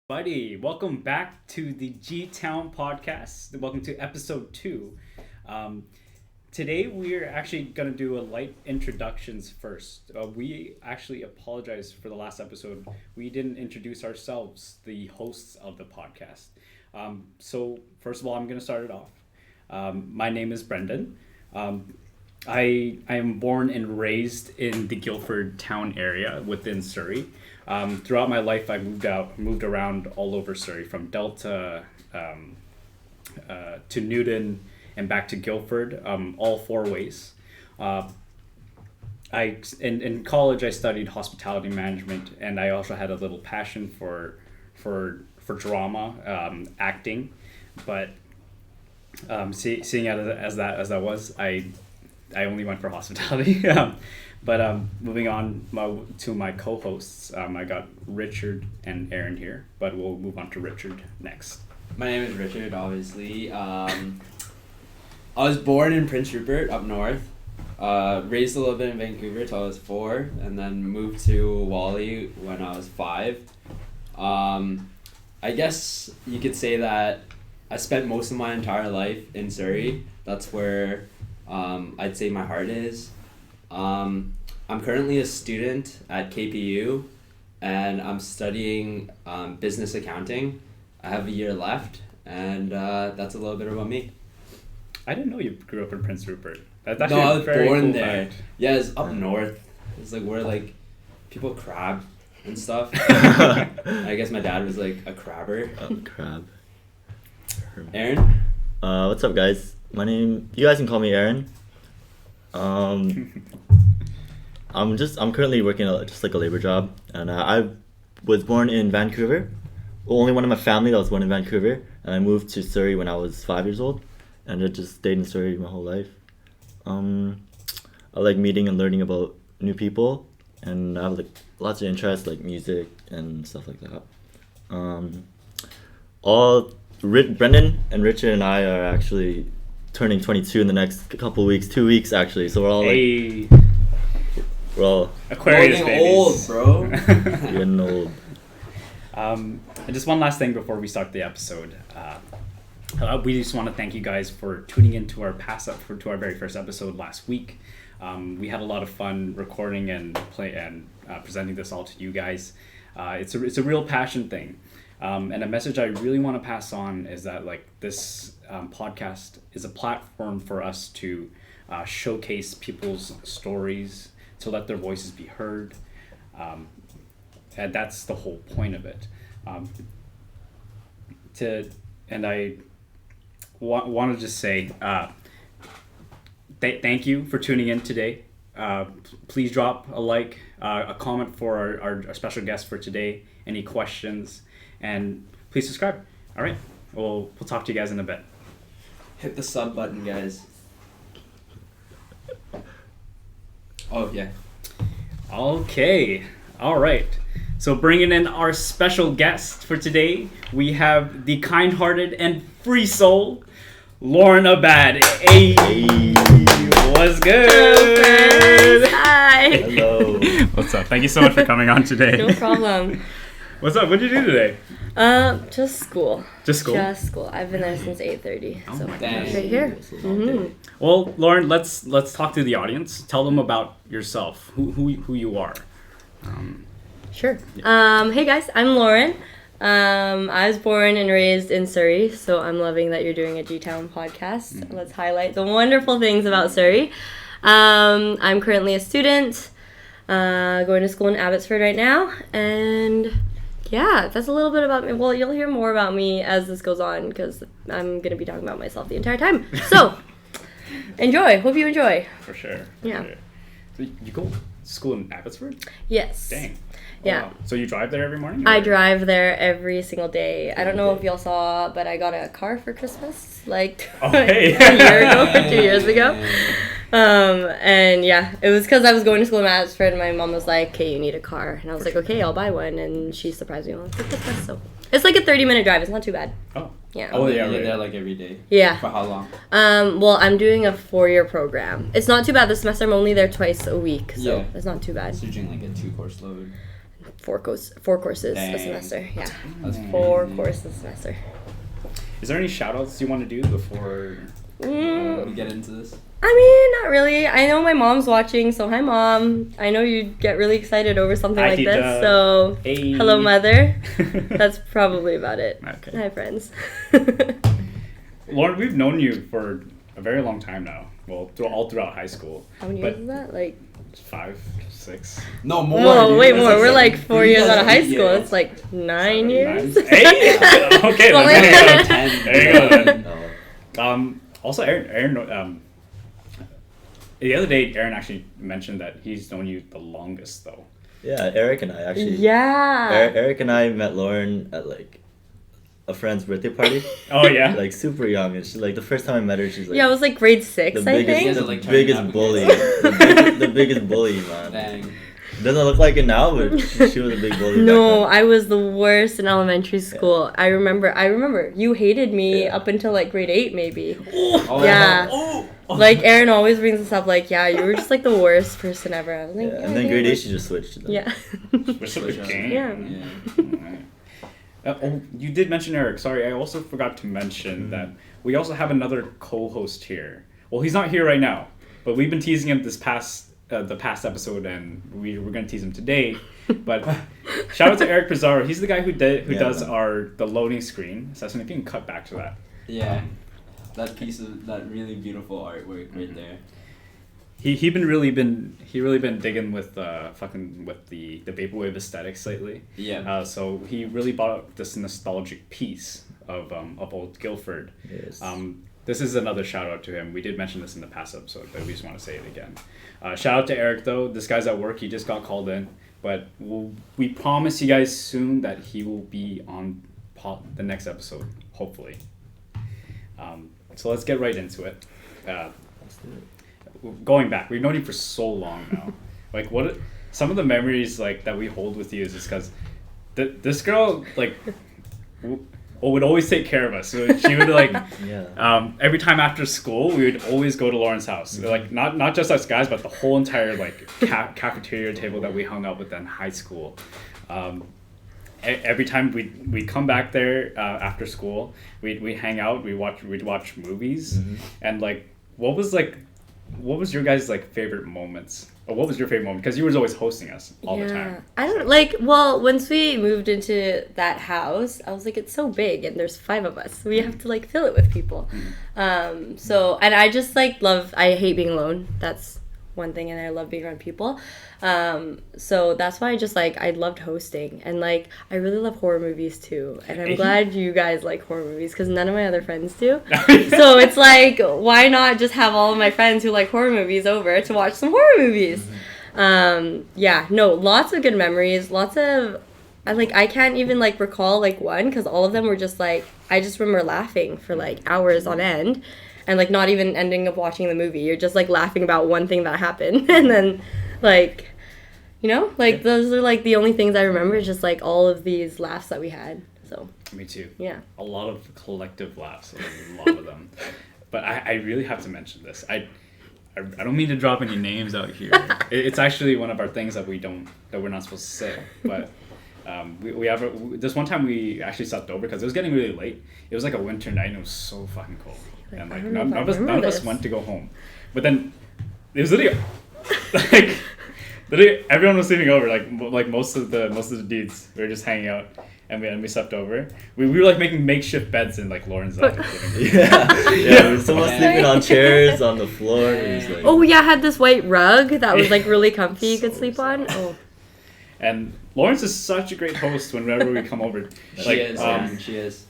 Buddy, welcome back to the G Town podcast. Welcome to episode 2. Um, Today we're actually going to do a light introductions first. We actually apologize for the last episode. We didn't introduce ourselves, the hosts of the podcast. So first of all, I'm going to start it off. My name is Brendan. I am born and raised in the Guildford town area within Surrey. Throughout my life, I moved around all over Surrey, from Delta to Newton and back to Guildford, all 4 ways. In college, I studied hospitality management, and I also had a little passion for drama, acting, but seeing as that was, I only went for hospitality. But moving on to my co-hosts, I got Richard and Aaron here, but we'll move on to Richard next. My name is Richard, obviously. I was born in Prince Rupert, up north. Raised a little bit in Vancouver till I was 4, and then moved to Wally when I was 5. I guess you could say that I spent most of my entire life in Surrey. That's where I'd say my heart is. I'm currently a student at KPU, and I'm studying business accounting. I have a year left, and that's a little bit about me. I didn't know you grew up in Prince Rupert. That's No, actually I was very born cool there. fact. Yeah, it's up north. It's like where like people crab and stuff. I guess my dad was like a crabber. Crab. Aaron? What's up, guys? You guys can call me Aaron. I'm currently working just like a labor job, and I was born in Vancouver. Only one in my family that was born in Vancouver, and I moved to Surrey when I was 5 years old, and I just stayed in Surrey my whole life. I like meeting and learning about new people, and I have like lots of interests like music and stuff like that. Brendan and Richard and I are actually turning 22 in the next couple weeks, 2 weeks actually. So we're all like, we're all Aquarius getting babies. old, bro. getting old. And just one last thing before we start the episode. We just want to thank you guys for tuning into our to our very first episode last week. We had a lot of fun recording and presenting this all to you guys. It's a real passion thing. And a message I really want to pass on is that like this podcast is a platform for us to showcase people's stories, to let their voices be heard. And that's the whole point of it. I want to just say, thank you for tuning in today. Please drop a like, a comment for our special guest for today. Any questions, and please subscribe. All right, we'll talk to you guys in a bit. Hit the sub button, guys. Oh, yeah. Okay. All right. So bringing in our special guest for today, we have the kind-hearted and free soul, Lauren Abad. Hey. What's good? Hello, friends. Hi. Hello. What's up? Thank you so much for coming on today. No problem. What's up? What did you do today? Just school. Just school? Just school. I've been there since 8:30. Oh So my I'm gosh. right here. Mm-hmm. Well, Lauren, let's talk to the audience. Tell them about yourself. Who you are. Sure. Hey guys, I'm Lauren. I was born and raised in Surrey, so I'm loving that you're doing a G-Town podcast. Mm-hmm. Let's highlight the wonderful things about Surrey. I'm currently a student, going to school in Abbotsford right now, and yeah, that's a little bit about me. Well, you'll hear more about me as this goes on, because I'm going to be talking about myself the entire time. So, enjoy. Hope you enjoy. For sure. Yeah. Sure. So you go to school in Abbotsford? Yes. Dang. Yeah. Wow. So you drive there every morning? I or- drive there every single day. I don't know if y'all saw, but I got a car for Christmas, like Oh, hey. a year ago or 2 years ago. And yeah, it was because I was going to school in Abbotsford, and my mom was like, "Okay, you need a car," and I was like, "Okay, I'll buy one." And she surprised me with Christmas, so it's like a 30-minute drive. It's not too bad. Oh. Yeah. Oh, yeah, You're right. there like every day. Yeah. For how long? Well, I'm doing a 4-year program. It's not too bad this semester. I'm only there twice a week, so Yeah. it's not too bad. So you're doing like a 2-course load. 4 courses a Dang. semester. Yeah. That's 4 crazy. courses a semester. Is there any shout outs you want to do before? We get into this. I mean, not really. I know my mom's watching, so hi, Mom. I know you get really excited over something Hi, like Tita. this, so Hey. hello, Mother. That's probably about it. Okay. Hi, friends. Lauren, we've known you for a very long time now. Well, all throughout high school. How many But years is that? Like, 5, 6. No, more. whoa, dude. way That's more. We're like 4 years out of high Yeah. school. It's like 9 years. 9? Hey! Okay, Well, then. yeah. There you go, then. No. Also, Aaron, the other day, Aaron actually mentioned that he's known you the longest, though. Yeah, Eric and I actually. Yeah. Eric and I met Lauren at like a friend's birthday party. Oh, yeah? Like super young, and she's like the first time I met her, she's like Yeah, it was like grade 6, the I biggest, think. Yeah, the like, turning biggest up. bully, the biggest bully, man. Dang. Doesn't look like it now, but she was a big bully. No, back I was the worst in elementary school. I remember. You hated me Yeah. up until like grade 8, maybe. Oh, Yeah. Oh. Like, Aaron always brings this up, like, yeah, you were just like the worst person ever. I was then. like, Yeah, and then damn grade 8 it." she just switched to them. Yeah. We're such a Switch up. game. Yeah. Yeah. Oh, you did mention Eric. Sorry, I also forgot to mention that we also have another co-host here. Well, he's not here right now, but we've been teasing him the past episode, and we're gonna tease him today. But shout out to Eric Pizarro. He's the guy who Yeah, does man. the loading screen. Ceston, if you can cut back to that. Yeah. That piece of that really beautiful artwork Mm-hmm. right there. He really been digging with the vaporwave aesthetics lately. Yeah. So he really brought up this nostalgic piece of old Guildford. Yes. This is another shout out to him. We did mention this in the past episode, but we just want to say it again. Shout out to Eric though. This guy's at work. He just got called in, but we promise you guys soon that he will be on the next episode, hopefully. So let's get right into it. Let's do it. Going back, we've known you for so long now. Like, what some of the memories like that we hold with you is just because this girl like would always take care of us. So she would like Yeah. every time after school we would always go to Lauren's house. Like not just us guys, but the whole entire like cafeteria table that we hung out with in high school. Every time we'd come back there after school, we'd hang out, we'd watch movies, and like what was your guys' like favorite moments? Or what was your favorite moment? Because you was always hosting us all the time. I don't like. Well, once we moved into that house, I was like, it's so big, and there's 5 of us. We have to like fill it with people. So, and I just like love. I hate being alone. That's one thing, and I love being around people. So that's why I loved hosting, and like I really love horror movies too. And I'm glad you guys like horror movies because none of my other friends do. So it's like, why not just have all of my friends who like horror movies over to watch some horror movies? Lots of good memories. Lots of I can't even like recall like one because all of them were just like I just remember laughing for like hours on end. And, like, not even ending up watching the movie. You're just, like, laughing about one thing that happened. And then, like, those are, like, the only things I remember is just, like, all of these laughs that we had. So. Me too. Yeah. A lot of collective laughs. A lot of them. But I really have to mention this. I don't mean to drop any names out here. It's actually one of our things that we're not supposed to say. But we have this one time we actually slept over because it was getting really late. It was, like, a winter night and it was so fucking cold. And like none of us went to go home, but then it was literally everyone was sleeping over. Like most of the dudes, we were just hanging out, and we slept over. We were like making makeshift beds in like Lauren's living room. Yeah. Someone sleeping on chairs on the floor. It was, like, I had this white rug that was like really comfy. You could sleep on. Oh. And Lawrence is such a great host. Whenever we come over, She is.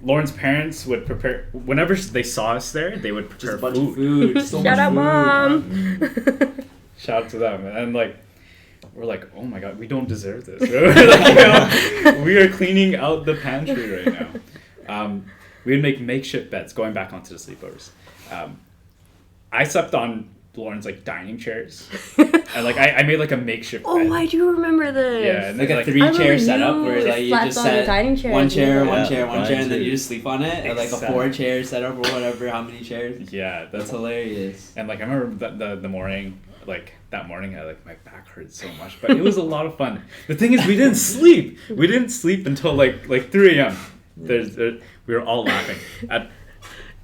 Lauren's parents would prepare whenever they saw us there. They would prepare just a bunch of food. So Shout out, Mom. Shout out to them, and like we're like, oh my god, we don't deserve this. We are cleaning out the pantry right now. We would make makeshift beds. Going back onto the sleepovers, I slept on Lauren's like dining chairs, and like I made like a makeshift bed. Oh, I do remember this. Yeah, and like then, a 3-chair setup where like you slept just on set the dining chair. one chair, Yeah. and then you just sleep on it, or like a Exactly. 4-chair setup or whatever. How many chairs? Yeah, That's hilarious. And like I remember the morning, like that morning, I like my back hurt so much, but it was a lot of fun. The thing is, we didn't sleep. We didn't sleep until like 3 a.m. We were all laughing. Have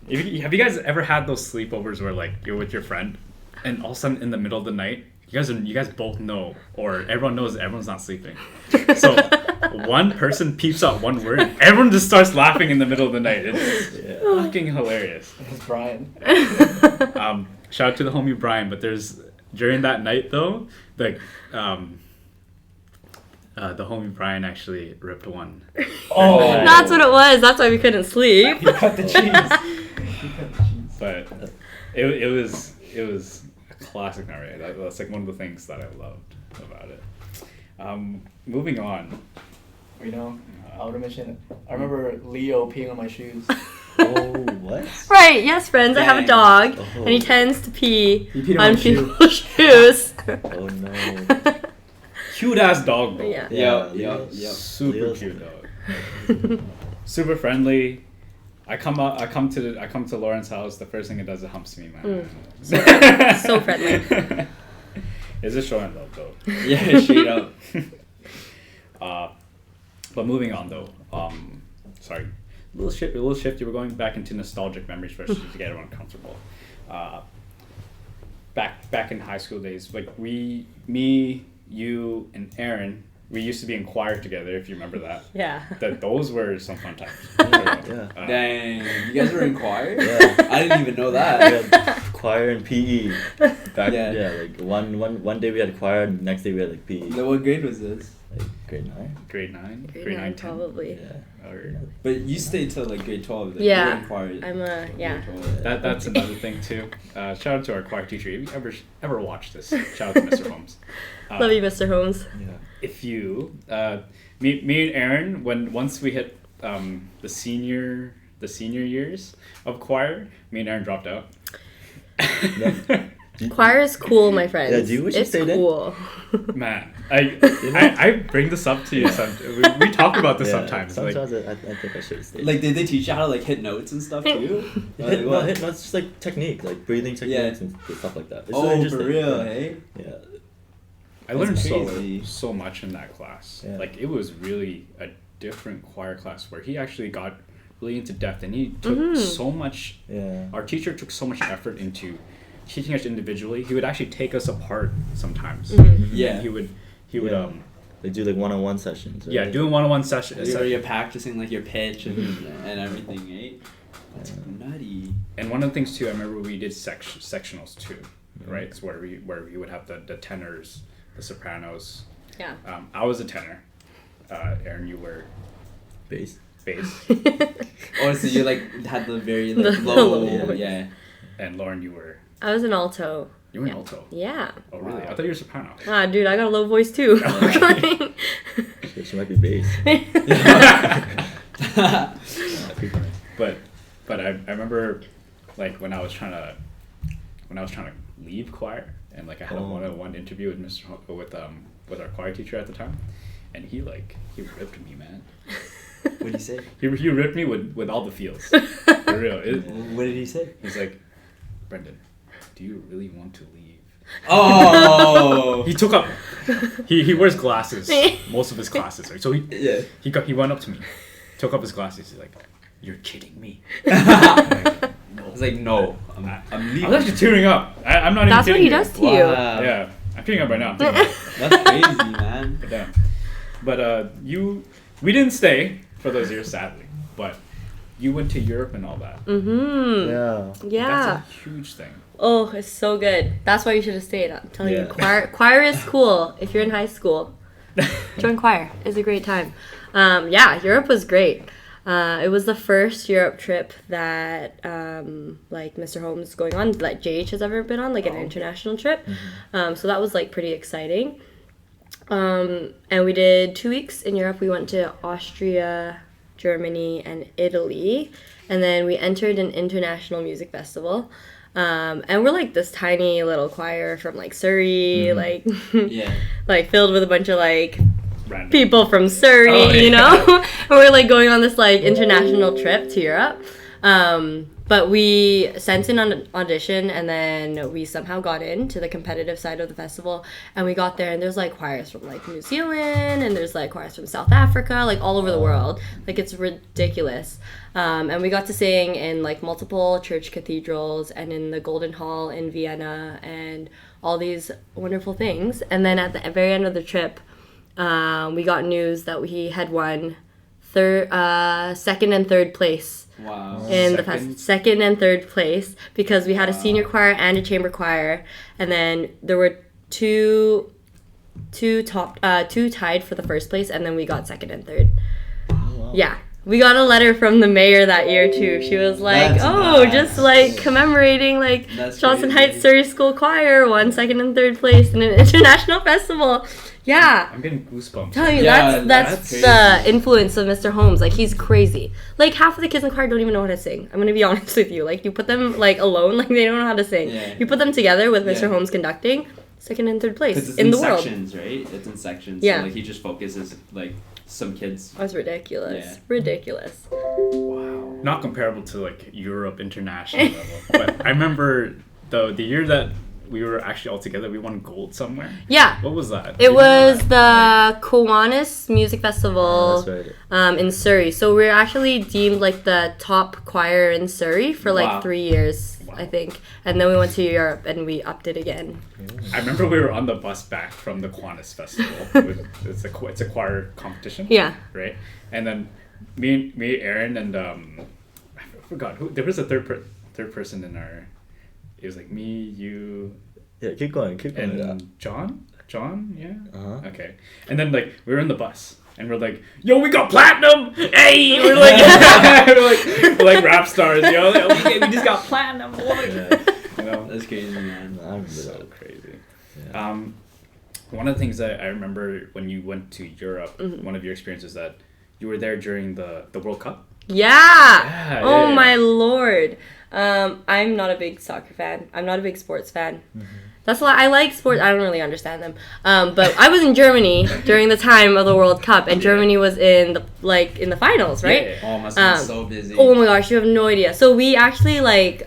you guys ever had those sleepovers where like you're with your friend, and all of a sudden in the middle of the night, you guys both know, or everyone knows that everyone's not sleeping. So one person peeps out one word, and everyone just starts laughing in the middle of the night. It's fucking hilarious. It's Brian. Shout out to the homie Brian, but during that night though, like the homie Brian actually ripped one. Oh, That's what it was. That's why we couldn't sleep. he cut the cheese. But it was a classic memory. That's like one of the things that I loved about it. Moving on. You know, I would have mentioned. I remember Leo peeing on my shoes. Oh, what? Right, yes, friends. I have a Dang. dog, Oh. and he tends to pee You peed on on my shoe. people's shoes. Oh no. Cute ass dog though. Yeah. Yep. Super Leo's- cute dog. Super friendly. I come to Lauren's house. The first thing it does, it humps me, man. So friendly. Is it showing love though? Yeah, straight up. But moving on though. Sorry, a little shift. You were going back into nostalgic memories first to get everyone comfortable. Back in high school days, like me, you, and Aaron, we used to be in choir together. If you remember that. Yeah. Those were some fun times. Yeah. Dang, you guys were in choir? Yeah. I didn't even know We that. had choir and PE. Back, Yeah. like one day we had choir, and the next day we had like PE. Like, what grade was this? Like grade 9. Grade 9, Grade 9, 10? probably. Yeah. Or, But you stayed till like grade 12. Like, Yeah. You were in choir. Yeah. Grade 12. that's another thing too. Shout out to our choir teacher. If you ever watch this, shout out to Mr. Holmes. Love you, Mr. Holmes. Yeah. If you, me and Aaron, once we hit the senior years of choir, me and Aaron dropped out. Choir is cool, my friends. Yeah, do you wish you it's stayed in? cool. Man, I bring this up to you. We talk about this Yeah, sometimes. Like, Sometimes I think I should have stayed. Like, did they teach you how to like hit notes and stuff too? Like, what? No, it's just like technique, like breathing techniques and stuff like that. It's Oh, really for interesting. real, hey? Yeah. I learned That's crazy. so much in that class. Yeah. Like it was really a different choir class where he actually got really into depth, and he took Mm-hmm. so much. Yeah. Our teacher took so much effort into teaching us individually. He would actually take us apart sometimes. Mm-hmm. Yeah. And he would Yeah. They do like one-on-one sessions. Right? yeah, doing one-on-one sessions. You're practicing like your pitch and everything, right? That's nutty. And one of the things too, I remember we did sectionals too. right? It's where we would have the tenors, the sopranos. Yeah. I was a tenor. Aaron, you were Bass. bass, Oh, so you like had the very The like low, low. yeah. and Lauren, you were I was an alto. an alto. Yeah. Oh, really? Wow. I thought you were soprano. Ah, dude, I got a low voice too. She might be bass. But I remember like when I was trying to leave choir, and like I had a one-on-one interview with with our choir teacher at the time, and he ripped me, man. What did he say? He ripped me with all the feels. For real. What did he say? He's like, Brendan, do you really want to leave? Oh. He took up. He wears glasses most of his classes, right? So he went up to me, took up his glasses. He's like, "You're kidding me." I was like, no, I'm I'm leaving. actually tearing up. I'm not even That's what kidding he you. does to you. Wow. Yeah, I'm tearing up right now. I'm tearing up. That's crazy, man. But damn. But we didn't stay for those years, sadly. But you went to Europe and all that. Mm-hmm. Yeah. Yeah. That's a huge thing. Oh, it's so good. That's why you should have stayed. I'm telling you, Yeah. choir is cool if you're in high school. Join choir. It's a great time. Yeah, Europe was great. It was the first Europe trip that like Mr. Holmes is going on, like JH has ever been on, like an international trip. So that was like pretty exciting. And we did 2 weeks in Europe. We went to Austria, Germany, and Italy. And then we entered an international music festival. And we're like this tiny little choir from like Surrey, like Yeah. like filled with a bunch of like Random. people from Surrey, Oh, yeah. you know? And we're like going on this like international trip to Europe. But we sent in an audition, and then we somehow got into the competitive side of the festival, and we got there, and there's like choirs from like New Zealand, and there's like choirs from South Africa, like all over the world. Like it's ridiculous. And we got to sing in like multiple church cathedrals and in the Golden Hall in Vienna and all these wonderful things. And then at the very end of the trip, we got news that we had won second and third place Wow. in the Second? second and third place, because we had a senior choir and a chamber choir, and then there were two tied for the first place, and then we got second and third. Yeah. We got a letter from the mayor that year too. She was like, That's "Oh, nice. just like commemorating like That's Johnson crazy. Heights Surrey School Choir won second and third place in an international festival." Yeah. I'm getting goosebumps. Telling you, Yeah, that's that's the influence of Mr. Holmes. Like, he's crazy. Like, half of the kids in the choir don't even know how to sing. I'm gonna be honest with you. Like, you put them like alone, like they don't know how to sing. Yeah. You put them together with Mr. Yeah. Holmes conducting, second and third place Because it's in in the world. sections, right? It's in sections. Yeah. So, like, he just focuses, like, some kids. That's ridiculous. Yeah. Ridiculous. Wow. Not comparable to like Europe international level, but I remember the year that we were actually all together, we won gold somewhere. Yeah. What was that? It was the Kiwanis Music Festival That's right. in Surrey. So we're actually deemed like the top choir in Surrey for like Wow. 3 years, Wow. I think. And then we went to Europe and we upped it again. I remember we were on the bus back from the Kiwanis Festival. It's a choir competition. Yeah. Right. And then me, Aaron, and I forgot who. There was a third person in our. It was like me, you, Yeah, keep going. and Yeah. John. John, yeah. Uh-huh. Okay. And then like we were in the bus. And we're like, yo, we got platinum! Hey! We're like, we're like rap stars, yo. We just got platinum, boy. You know? That's crazy, man. I remember So that. crazy. Yeah. One of the things that I remember when you went to Europe, one of your experiences that you were there during the World Cup. Yeah. Oh yeah. my lord. I'm not a big soccer fan. I'm not a big sports fan. That's why I like sports. I don't really understand them. But I was in Germany during the time of the World Cup, and Germany was in the finals, right? Yeah. Oh, must have been so busy. Oh my gosh, you have no idea. So we actually like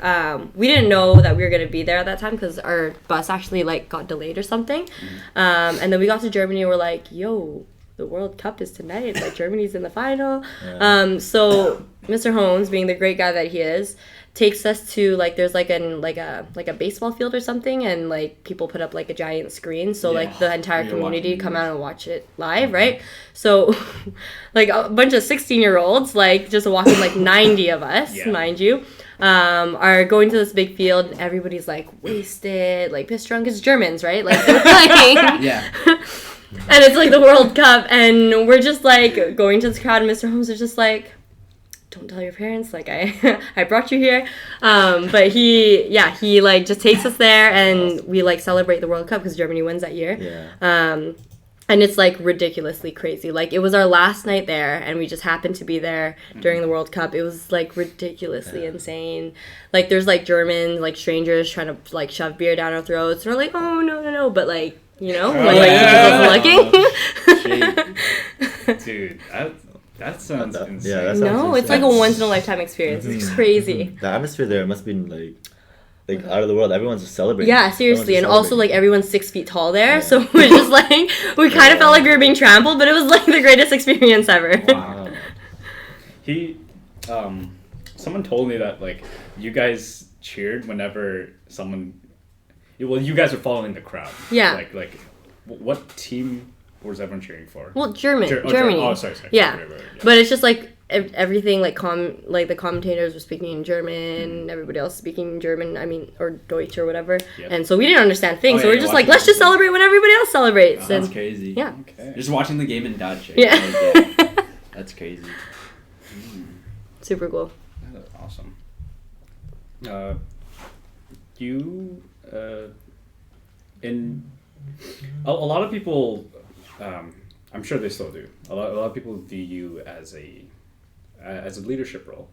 we didn't know that we were gonna be there at that time because our bus actually like got delayed or something. And then we got to Germany and we're like, yo, the World Cup is tonight. Like, Germany's in the final. Yeah. So Mr. Holmes, being the great guy that he is, takes us to, like, there's like a baseball field or something, and like people put up like a giant screen, so like the entire You're community watching come this. out and watch it live, right? So like a bunch of 16-year-olds, like just walking, like 90 of us, Yeah. mind you, are going to this big field, and everybody's like wasted, like pissed drunk. It's Germans, right? Like they're playing. Yeah. And it's like the World Cup, and we're just like going to this crowd, and Mr. Holmes is just like, don't tell your parents, like I brought you here. But he like just takes us there, and we like celebrate the World Cup because Germany wins that year. Yeah. And it's like ridiculously crazy. Like, it was our last night there, and we just happened to be there during the World Cup. It was like ridiculously insane. Like, there's like Germans, like strangers trying to like shove beer down our throats. And we're like, oh no, but like, you know, when like looking. Dude, that sounds insane. Yeah, that sounds No, it's like a insane. once in a lifetime experience. It's crazy. The atmosphere there must be like out of the world. Everyone's just celebrating. Yeah, seriously. And Everyone's also, just like, everyone's 6 feet tall there. Yeah. So we're just like, we kind of felt like we were being trampled, but it was like the greatest experience ever. Wow. He, someone told me that, like, you guys cheered whenever someone, well, you guys were following the crowd. Yeah. Like, what team was everyone cheering for? Well, Germany. Oh, sorry. Yeah. Right, But it's just like everything, like like the commentators were speaking in German, everybody else speaking German, or Deutsch or whatever. Yep. And so we didn't understand things. Oh, So yeah, we're you're just like, watching let's just everything. celebrate when everybody else celebrates. That's And crazy. yeah. Okay. Just watching the game in Dutch. Right? Yeah. Like, yeah. That's crazy. Super cool. That's awesome. You, in a lot of people, I'm sure they still do. A lot of people view you as a leadership role,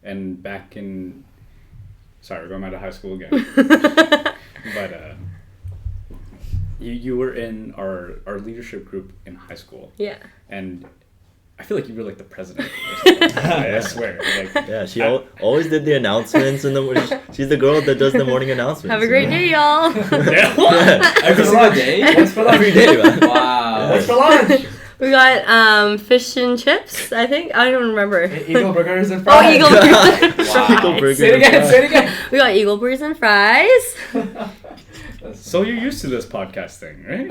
and back in, sorry, we're going back to high school again. But you were in our leadership group in high school, Yeah. and I feel like you were like the president. Or something. I swear. Like, Yeah, she always did the announcements she's the girl that does the morning announcements. Have a great day, y'all. yeah. Every single day? What's for lunch? Every day, man. Wow. What's for lunch? We got fish and chips, I think. I don't remember. Eagle burgers and Oh, fries. Eagle burgers. Wow. Eagle burgers Say it and again. fries. Say it again. We got Eagle burgers and fries. So you're used to this podcast thing, right?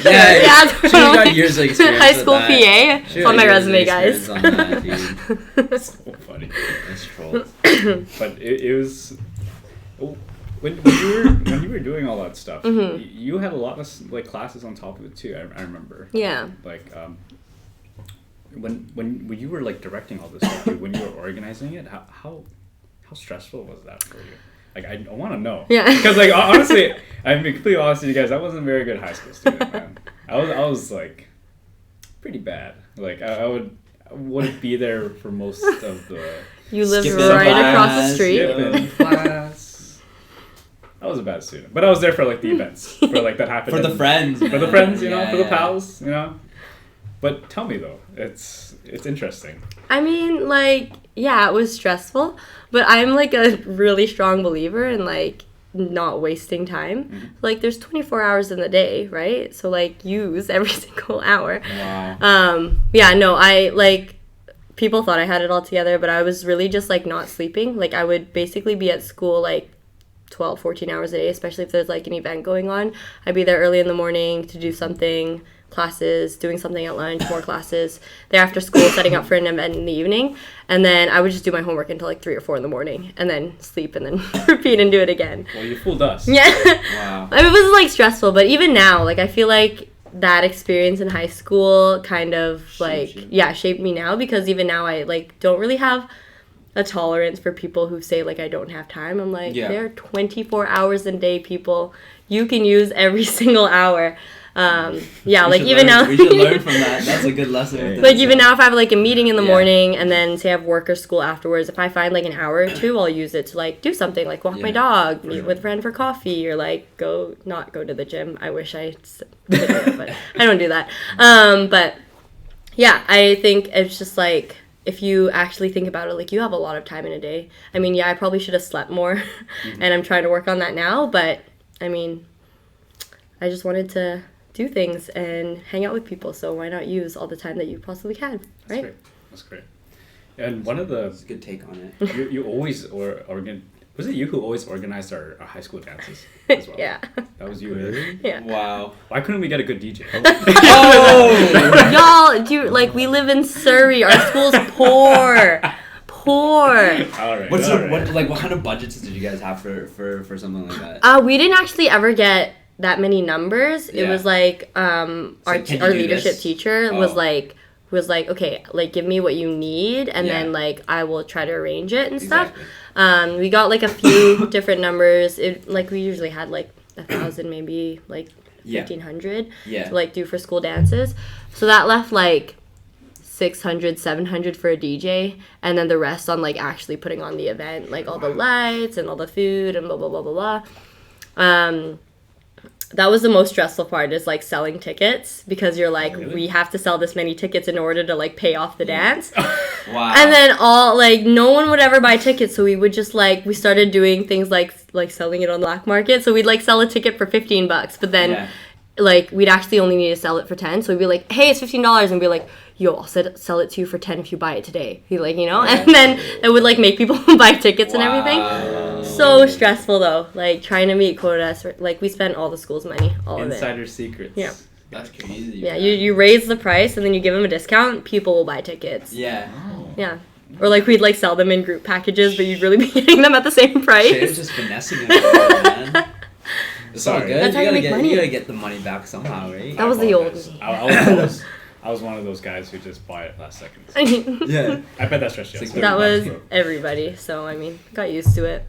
Yeah, she got years of experience High with school that. PA. She It's on got my years of resume, guys. experience on that, dude. So funny. That's troll. But it was when you were doing all that stuff. You had a lot of like classes on top of it too. I remember. Yeah. Like when you were like directing all this stuff, when you were organizing it, how stressful was that for you? Like I want to know. Yeah. Because like honestly, I'm being completely honest with you guys. I wasn't a very good high school student, man. I was like pretty bad. Like I wouldn't be there for most of the You live Skipping right across the class, street. yeah. skipping class. I was a bad student, but I was there for like the events, for like that happened. For the friends, for the man. friends, you know, Yeah, for the yeah. pals, you know. But tell me though, it's interesting. I mean, like, yeah, it was stressful, but I'm like a really strong believer in like not wasting time. Like, there's 24 hours in the day, right? So like use every single hour. Wow. Yeah, no, I like people thought I had it all together, but I was really just like not sleeping. Like, I would basically be at school like 12, 14 hours a day, especially if there's like an event going on. I'd be there early in the morning to do something, classes, doing something at lunch, more classes, there after school, setting up for an event in the evening, and then I would just do my homework until like 3 or 4 in the morning, and then sleep, and then repeat and do it again. Well, you fooled us. Yeah. Wow. I mean, it was like stressful, but even now, like, I feel like that experience in high school kind of like, Shaped you. yeah, shaped me now, because even now I like don't really have a tolerance for people who say like I don't have time. I'm like, Yeah. there are 24 hours a day, people. You can use every single hour. Yeah, We like should even learn- now. we should learn from that. That's a good lesson. within Like even itself. now, if I have like a meeting in the Yeah. morning and then say I have work or school afterwards, if I find like an hour or two, I'll use it to like do something, like walk my Yeah, dog, for meet sure. with a friend for coffee, or like not go to the gym. I wish I did it, but I don't do that. But yeah, I think it's just like, if you actually think about it, like you have a lot of time in a day. I mean, yeah, I probably should have slept more, and I'm trying to work on that now. But I mean, I just wanted to do things and hang out with people. So why not use all the time that you possibly can, right? That's great. And one of the That's a good take on it. you always was it you who always organized our high school dances as well? Yeah. That was you. Really? Yeah. Wow. Why couldn't we get a good DJ? Oh. Y'all, we live in Surrey. Our school's poor. All right. What kind of budgets did you guys have for something like that? We didn't actually ever get that many numbers. It Yeah. was like our can you our do leadership this? teacher Oh. was like okay, like give me what you need and Yeah. then like I will try to arrange it and stuff. Exactly. We got like a few different numbers. It like we usually had like 1,000, maybe like Yeah. 1,500 Yeah. to like do for school dances. So that left like 600, 700 for a DJ, and then the rest on like actually putting on the event, like all the lights and all the food and blah blah blah blah blah. That was the most stressful part, is like selling tickets, because you're like, Really? we have to sell this many tickets in order to like pay off the dance. Wow. And then no one would ever buy tickets, so we would just like, we started doing things like selling it on the black market. So we'd like sell a ticket for $15, but then Yeah. like we'd actually only need to sell it for 10. So we'd be like, hey, it's $15, and be like, yo, I'll sell it to you for 10 if you buy it today. He like, you know, and then it would like make people buy tickets and everything. Wow. So stressful though, like trying to meet quotas. Like we spent all the school's money, all of it. Insider secrets. Yeah. That's crazy. Yeah, you raise the price and then you give them a discount, people will buy tickets. Yeah. Yeah. Or like we'd like sell them in group packages, but you'd really be getting them at the same Shay's price. just finessing it, man. It's all Sorry. good. That's how you make money. You gotta get the money back somehow, right? That was the old apologize. me. I was one of those guys who just bought it last second. I mean, Yeah. I bet that stressed you out. It's like that was $30. everybody, so I mean, got used to it.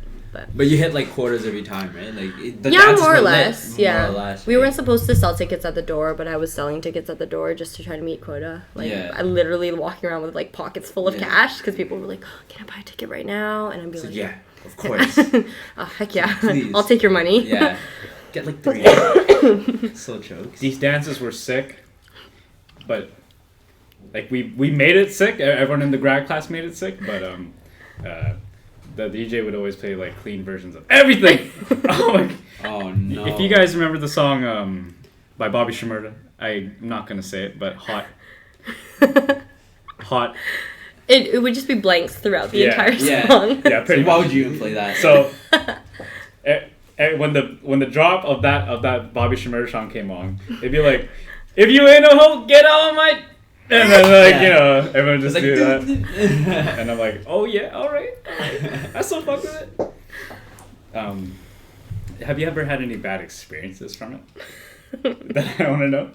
But you hit like quarters every time, right? Like the Yeah, dances more or were lit, less. Yeah. More or less, We right? weren't supposed to sell tickets at the door, but I was selling tickets at the door just to try to meet quota. Like, Yeah. I literally walking around with like pockets full of Yeah. cash because people were like, "Can I buy a ticket right now?" And I'd be So, like, yeah, of course. "Oh heck yeah, Please. I'll take your money." Yeah. Get like 3. So jokes. These dances were sick, but like we made it sick. Everyone in the grad class made it sick, but the DJ would always play like clean versions of everything. Oh no. If you guys remember the song by Bobby Shmurda, I'm not gonna say it, but hot. It would just be blanks throughout the Yeah. entire Yeah. song. Yeah, So pretty why much. would you even play that? So when the drop of that Bobby Shmurda song came on, it'd be like, if you ain't a hoe, get on my. And then like you know everyone just It's do that, like, and I'm like, oh yeah, all right, I still fuck with it. Have you ever had any bad experiences from it that I want to know?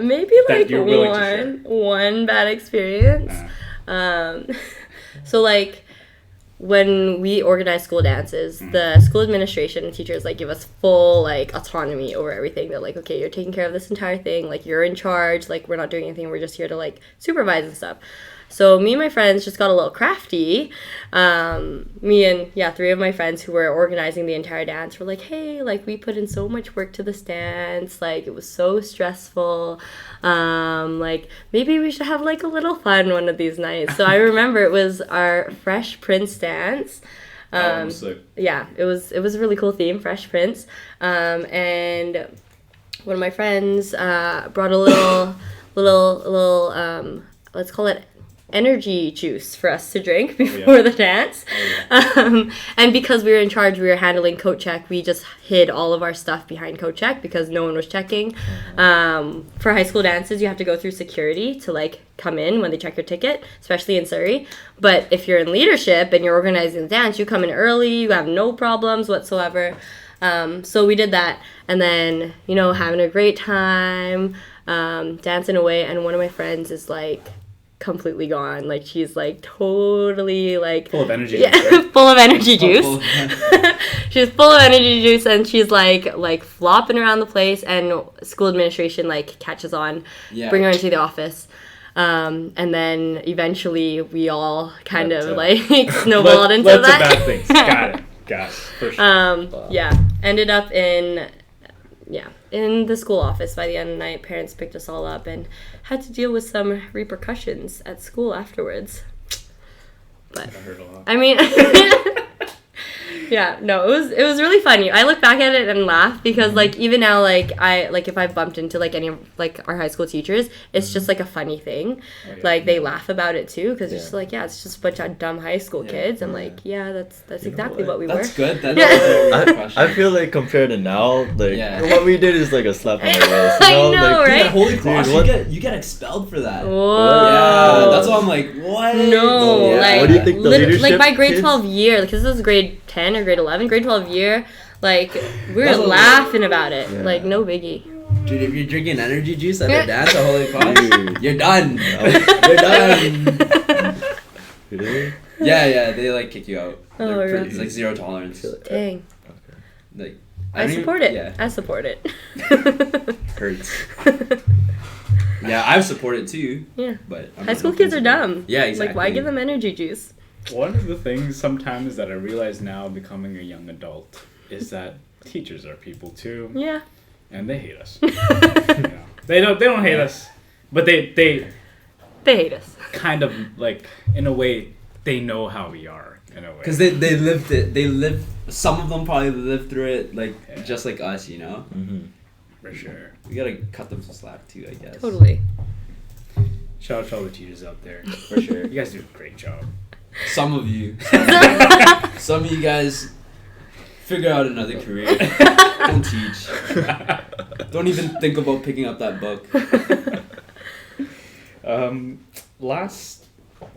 Maybe That like you're willing to one bad experience. So like when we organize school dances, the school administration and teachers like give us full like autonomy over everything. They're like, okay, you're taking care of this entire thing, like you're in charge, like we're not doing anything, we're just here to like supervise and stuff. So me and my friends just got a little crafty. Me and 3 of my friends who were organizing the entire dance were like, hey, like we put in so much work to this dance, like it was so stressful. Like maybe we should have like a little fun one of these nights. So I remember it was our Fresh Prince dance. Sick. Yeah, it was a really cool theme, Fresh Prince. And one of my friends brought a little let's call it energy juice for us to drink before the dance. And because we were in charge, we were handling coat check, we just hid all of our stuff behind coat check because no one was checking. For high school dances, you have to go through security to like come in when they check your ticket, especially in Surrey. But if you're in leadership and you're organizing the dance, you come in early, you have no problems whatsoever. So we did that, and then having a great time, dancing away, and one of my friends is like completely gone. Like she's like totally like Full of energy. Yeah, Right? full of energy juice. She's full of energy juice, and she's like flopping around the place, and school administration like catches on, bring her into the office. And then eventually we all kind of like snowballed into Lots that. of bad things. Got it. For sure. Yeah, ended up in the school office by the end of the night. Parents picked us all up and had to deal with some repercussions at school afterwards. But I heard a lot. I mean, Yeah, no, it was really funny. I look back at it and laugh because like even now like I like if I bumped into like any of like our high school teachers, it's just like a funny thing. Oh, yeah. Like they laugh about it too because it's Yeah. just like it's just a bunch of dumb high school kids. I'm like that's You know exactly what? what we That's were. good. That's Yeah. a good question. I feel like compared to now, like Yeah. what we did is like a slap on the wrist. I You know, know, like, right? Yeah, holy cross, what- you get expelled for that. Whoa. Yeah, that's why I'm like, what? No, Yeah. like What do you think the like leadership by grade kids- 12 year, because this was grade 10 or grade 11, grade 12 year, like we were That's what- laughing about it. Yeah. Like no biggie. Dude, if you're drinking energy juice at a dance at Holy Cross, Dude. you're done. You're done. Really? Yeah, they like kick you out. Oh, They're really? It's like zero tolerance. Dang. Like I don't even- support it. Yeah, I support it. hurts. Yeah, I support it too. Yeah. But I'm High not school no kids are principal. dumb. Yeah, exactly. Like, why give them energy juice? One of the things sometimes that I realize now becoming a young adult is that teachers are people too, Yeah. and they hate us. You know, they don't hate us, but they They hate us. kind of like in a way they know how we are in a way. Because they lived it. They lived. Some of them probably lived through it, like Yeah. just like us, you know. Mm-hmm. For sure. We gotta cut them some slack too, I guess. Totally. Shout out to all the teachers out there. For sure. You guys do a great job. Some of you. Some of you guys figure out another career. Don't teach. Don't even think about picking up that book.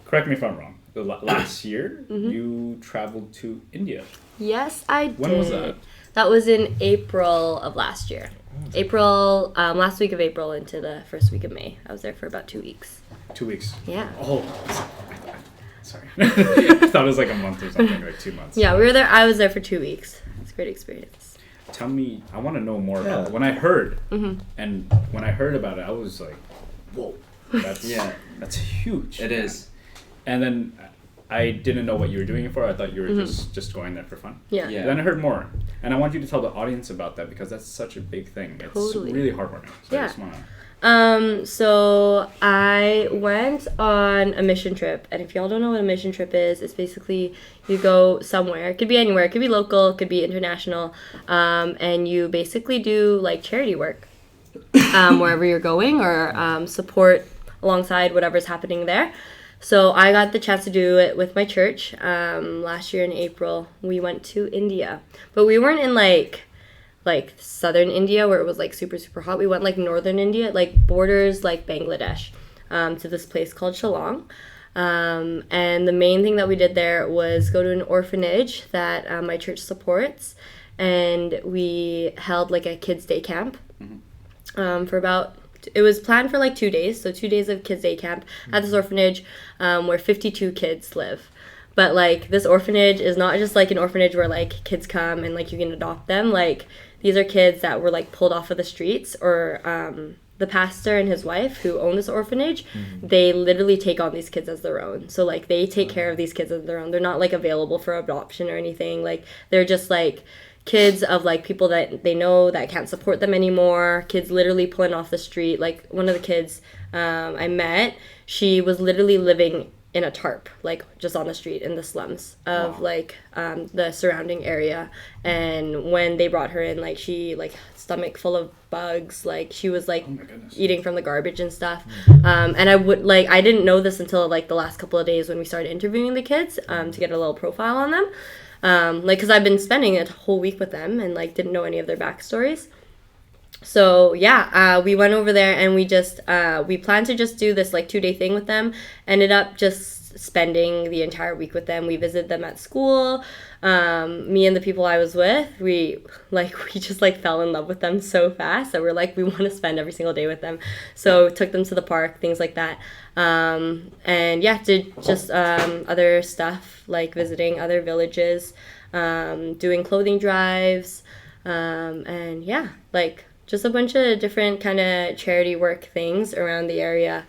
Correct me if I'm wrong. Last year, Mhm. you traveled to India. Yes, I did. When was that? That was in April of last year. April, last week of April into the first week of May. I was there for about 2 weeks. 2 weeks. Yeah. Oh, sorry. I thought it was like a month or something, like 2 months. Yeah, we were there. I was there for 2 weeks. It's a great experience. Tell me, I want to know more about Yeah. that. When I heard, Mhm. and when I heard about it, I was like, whoa, that's Yeah. that's huge. It is. And then I didn't know what you were doing it for. I thought you were Mhm. just going there for fun. Yeah. Yeah. Then I heard more, and I want you to tell the audience about that because that's such a big thing. It's Totally. really heartwarming. So Yeah. I just wanna. So I went on a mission trip, and if y'all don't know what a mission trip is, it's basically you go somewhere. It could be anywhere. It could be local. It could be international, and you basically do like charity work wherever you're going, or support alongside whatever's happening there. So I got the chance to do it with my church. Last year in April, we went to India, but we weren't in like southern India where it was like super super hot. We went like northern India, like borders like Bangladesh, to this place called Shillong. And the main thing that we did there was go to an orphanage that my church supports, and we held like a kids day camp for about. It was planned for like 2 days, so 2 days of kids day camp at this orphanage where 52 kids live. But like this orphanage is not just like an orphanage where like kids come and like you can adopt them. Like these are kids that were like pulled off of the streets, or the pastor and his wife who own this orphanage, they literally take on these kids as their own. So like they take care of these kids as their own. They're not like available for adoption or anything. Like they're just like kids of like people that they know that can't support them anymore. Kids literally pulling off the street. Like one of the kids I met, she was literally living in a tarp, like just on the street in the slums of like the surrounding area. And when they brought her in, like she like stomach full of bugs, like she was like Oh my goodness. eating from the garbage and stuff. And I didn't know this until like the last couple of days when we started interviewing the kids to get a little profile on them. Like, cause I've been spending a whole week with them and like didn't know any of their backstories. So yeah, we went over there and we just we planned to just do this like 2 day thing with them. Ended up just spending the entire week with them. We visited them at school. Me and the people I was with, we just like fell in love with them so fast that we're like, we want to spend every single day with them. So took them to the park, things like that. And yeah, did just other stuff like visiting other villages, doing clothing drives, and yeah, like just a bunch of different kind of charity work things around the area.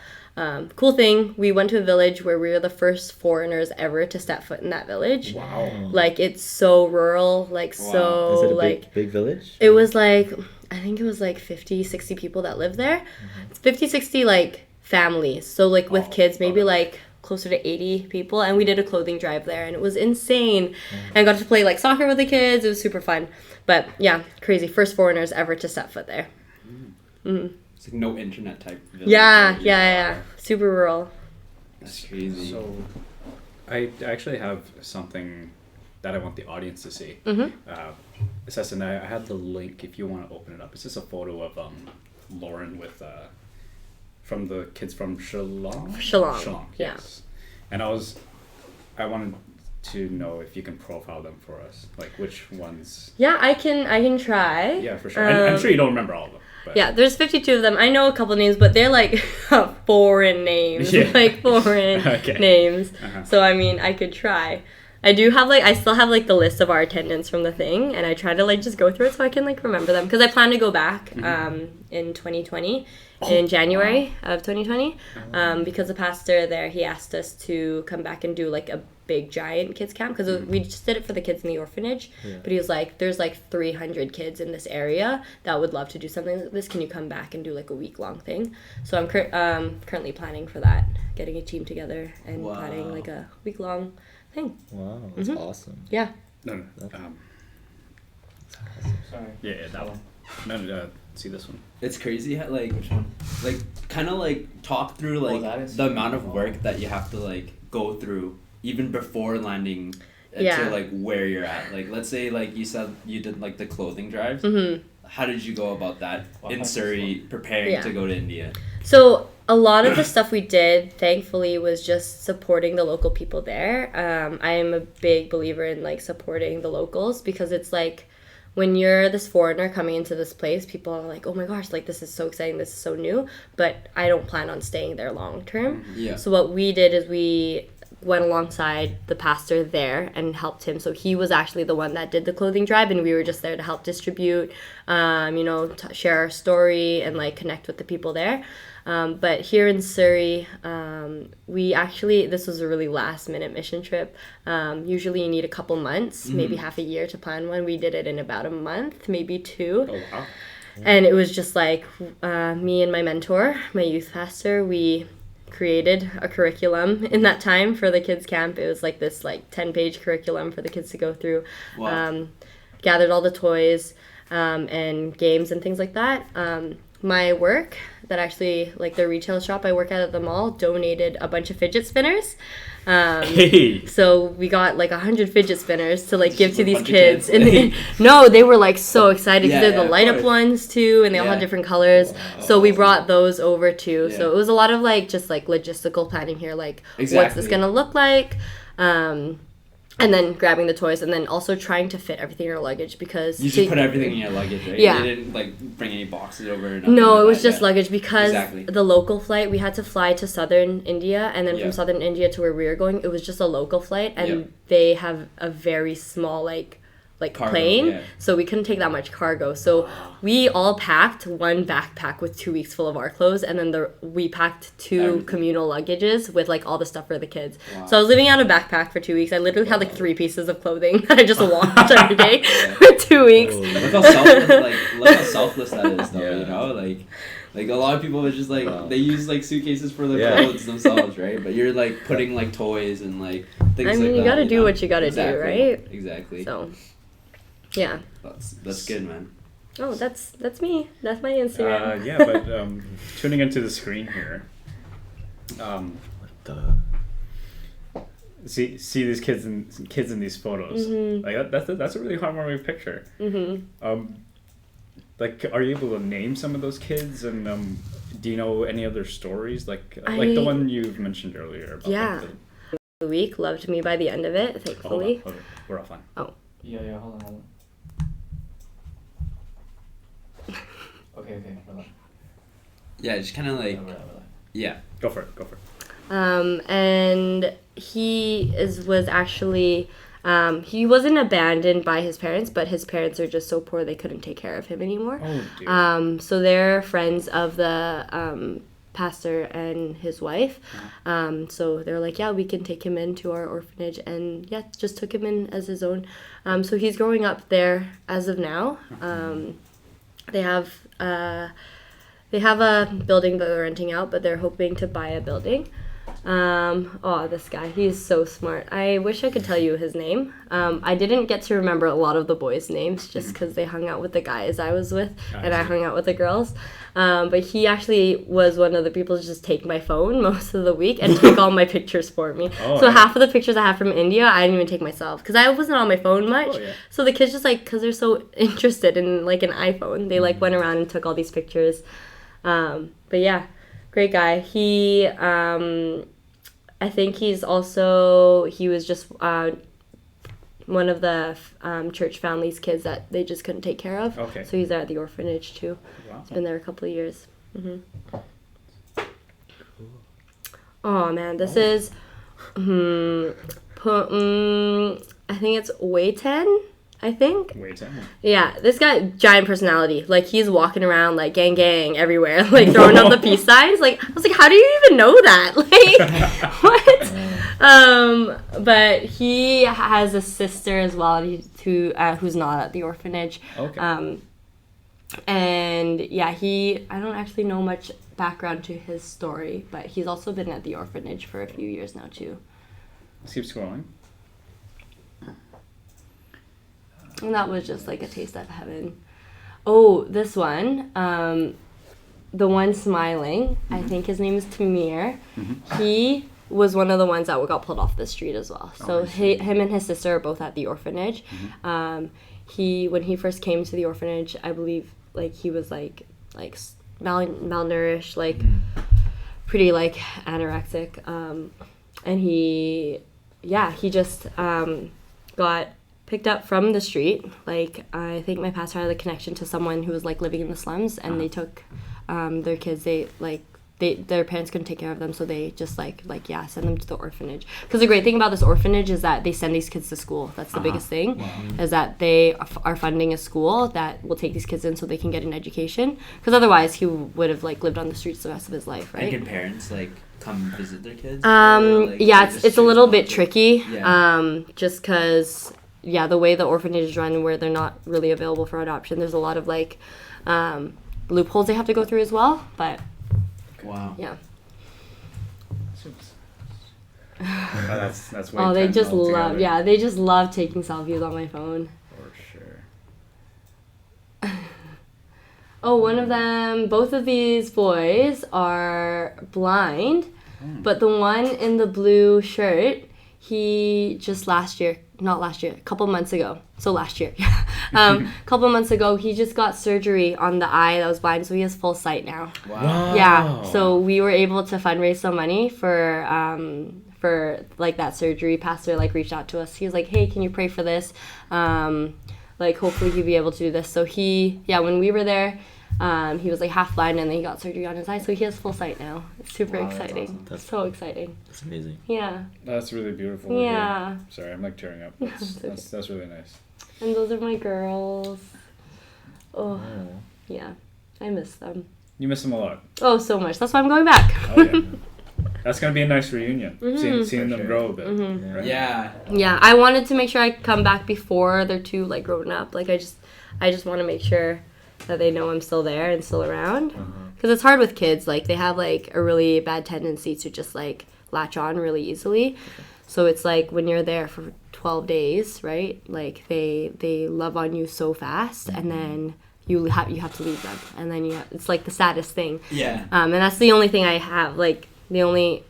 Cool thing, we went to a village where we were the first foreigners ever to step foot in that village. Wow. Like it's so rural, like so Is it a like big village? it was like I think it was like 50, 60 people that live there. It's 50, 60 like families. So like with kids, maybe like closer to 80 people, and we did a clothing drive there, and it was insane. And I got to play like soccer with the kids. It was super fun. But yeah, crazy. First foreigners ever to set foot there. Mm-hmm. It's like no internet type village. Yeah. Super rural. That's crazy. So, I actually have something that I want the audience to see. Ceston, I had the link if you want to open it up. It's just a photo of Lauren with from the kids from Shillong. Shillong, yeah. Yes. And I wanted to know if you can profile them for us, like which ones. Yeah, I can try. Yeah, for sure. I'm sure you don't remember all of them. But. Yeah, there's 52 of them. I know a couple names, but they're like foreign names, like foreign names. So I mean, I could try. I still have like the list of our attendants from the thing, and I try to like just go through it so I can like remember them, because I plan to go back in 2020, in January of 2020, because the pastor there, he asked us to come back and do like a big giant kids camp, because we just did it for the kids in the orphanage, but he was like, there's like 300 kids in this area that would love to do something like this. Can you come back and do like a week-long thing? So I'm currently planning for that, getting a team together and planning like a week-long thing. Wow, that's awesome. Yeah. No. That's awesome. Sorry. Yeah, that one. No, see this one. It's crazy how like Which one? like kind of like talk through like that is- the amount of work that you have to like go through even before landing Yeah. to like where you're at. Like let's say like you said you did like the clothing drives. How did you go about that in Surrey preparing to go to India? So a lot of the stuff we did, thankfully, was just supporting the local people there. I am a big believer in like supporting the locals, because it's like when you're this foreigner coming into this place, people are like, oh my gosh, like this is so exciting, this is so new, but I don't plan on staying there long term. Yeah. So what we did is we went alongside the pastor there and helped him. So he was actually the one that did the clothing drive, and we were just there to help distribute, share our story and like connect with the people there. But here in Surrey, we actually, this was a really last minute mission trip. Usually you need a couple months, maybe half a year to plan one. We did it in about a month, maybe 2. Oh wow. And it was just like me and my mentor, my youth pastor, we created a curriculum in that time for the kids camp. It was like this like 10-page curriculum for the kids to go through. Wow. Gathered all the toys and games and things like that. My work, that actually, like the retail shop I work at the mall, donated a bunch of fidget spinners. So we got like 100 fidget spinners to like give to these kids. And no, they were like so excited, because they're the light up ones too, and they all had different colors. So we brought those over too. So it was a lot of like just like logistical planning here, like what's this gonna look like, and then grabbing the toys, and then also trying to fit everything in our luggage, because You just put everything in your luggage, right? Yeah. You didn't like bring any boxes over or nothing. No, like it was that, just luggage, because the local flight, we had to fly to southern India, and then from southern India to where we were going, it was just a local flight, and they have a very small like cargo, plane, so we couldn't take that much cargo. So we all packed one backpack with 2 weeks full of our clothes, and then we packed 2 communal luggages with like all the stuff for the kids. So I was living out a backpack for 2 weeks. I literally had like 3 pieces of clothing that I just washed every day for 2 weeks. Look how selfless that is, though. You know, like a lot of people are just like they use like suitcases for their clothes themselves, right? But you're like putting like toys and like things. I mean, you gotta do what you gotta do, right? Exactly. So, yeah. That's good, man. Oh, that's me. That's my Instagram. But tuning into the screen here. See these kids in these photos. Like that's a really heartwarming picture. Like, are you able to name some of those kids, and do you know any other stories like the one you mentioned earlier? About, yeah. The week loved me by the end of it, thankfully. Hold on. We're offline. Oh. Yeah, hold on. Okay, relax. Yeah, just kind of like Relax. yeah. Go for it. And he was actually he wasn't abandoned by his parents, but his parents are just so poor they couldn't take care of him anymore. Oh dear. So they're friends of the pastor and his wife. So they're like, yeah, we can take him into our orphanage, and just took him in as his own. So he's growing up there as of now. They have a building that they're renting out, but they're hoping to buy a building. This guy, he's so smart. I wish I could tell you his name. I didn't get to remember a lot of the boys' names just because they hung out with the guys I was with, and I hung out with the girls. But he actually was one of the people to just take my phone most of the week and take all my pictures for me. Half of the pictures I have from India, I didn't even take myself because I wasn't on my phone much. So the kids just like, because they're so interested in like an iPhone, they like went around and took all these pictures. But yeah, great guy. He, I think he was just one of the church family's kids that they just couldn't take care of. Okay. So he's there at the orphanage too. Wow. He's been there a couple of years. Oh man, this is, I think it's Wei-ten, I think. Wei-ten. Yeah, this guy, giant personality. Like, he's walking around, like, gang, gang, everywhere, like, throwing up the peace signs. Like, I was like, how do you even know that? Like, what? But he has a sister as well who's not at the orphanage. Okay. And, yeah, I don't actually know much background to his story, but he's also been at the orphanage for a few years now, too. Let's keep scrolling. And that was just like a taste of heaven. Oh, this one, the one smiling, I think his name is Tamir. He was one of the ones that got pulled off the street as well. So him and his sister are both at the orphanage. When he first came to the orphanage, I believe like he was like malnourished, like pretty like anorexic, and he just got picked up from the street. Like, I think my pastor had a connection to someone who was like living in the slums, and they took their kids. Their parents couldn't take care of them, so they just send them to the orphanage. Because the great thing about this orphanage is that they send these kids to school. That's the biggest thing. Wow. Is that they are funding a school that will take these kids in so they can get an education. Because otherwise he would have like lived on the streets the rest of his life, right? And can parents like come visit their kids? It's a little bit tricky. Yeah. Just because the way the orphanage is run, where they're not really available for adoption, there's a lot of like loopholes they have to go through as well. But wow. Yeah. That's way. Oh, they just altogether. they just love taking selfies on my phone. For sure. Oh, one of them, both of these boys are blind, but the one in the blue shirt, he just a couple months ago. So last year, couple months ago, he just got surgery on the eye that was blind, so he has full sight now. Wow. Yeah, so we were able to fundraise some money for like that surgery. Pastor like reached out to us. He was like, hey, can you pray for this? Like hopefully he'll be able to do this. So when we were there, he was like half blind, and then he got surgery on his eye, so he has full sight now. It's super exciting. That's awesome. That's so exciting. That's amazing. Yeah. That's really beautiful. Yeah. Sorry, I'm like tearing up. That's really nice. And those are my girls. Oh. Yeah. I miss them. You miss them a lot. Oh, so much. That's why I'm going back. Oh yeah. That's gonna be a nice reunion. Seeing them grow a bit. Right? Yeah. Yeah. I wanted to make sure I come back before they're too like grown up. Like I just want to make sure that they know I'm still there and still around. Because it's hard with kids. Like they have like a really bad tendency to just like latch on really easily. So it's like when you're there for 12 days, right? Like they love on you so fast, and then you have to leave them, and then it's like the saddest thing. Yeah. And that's the only thing I have, like the only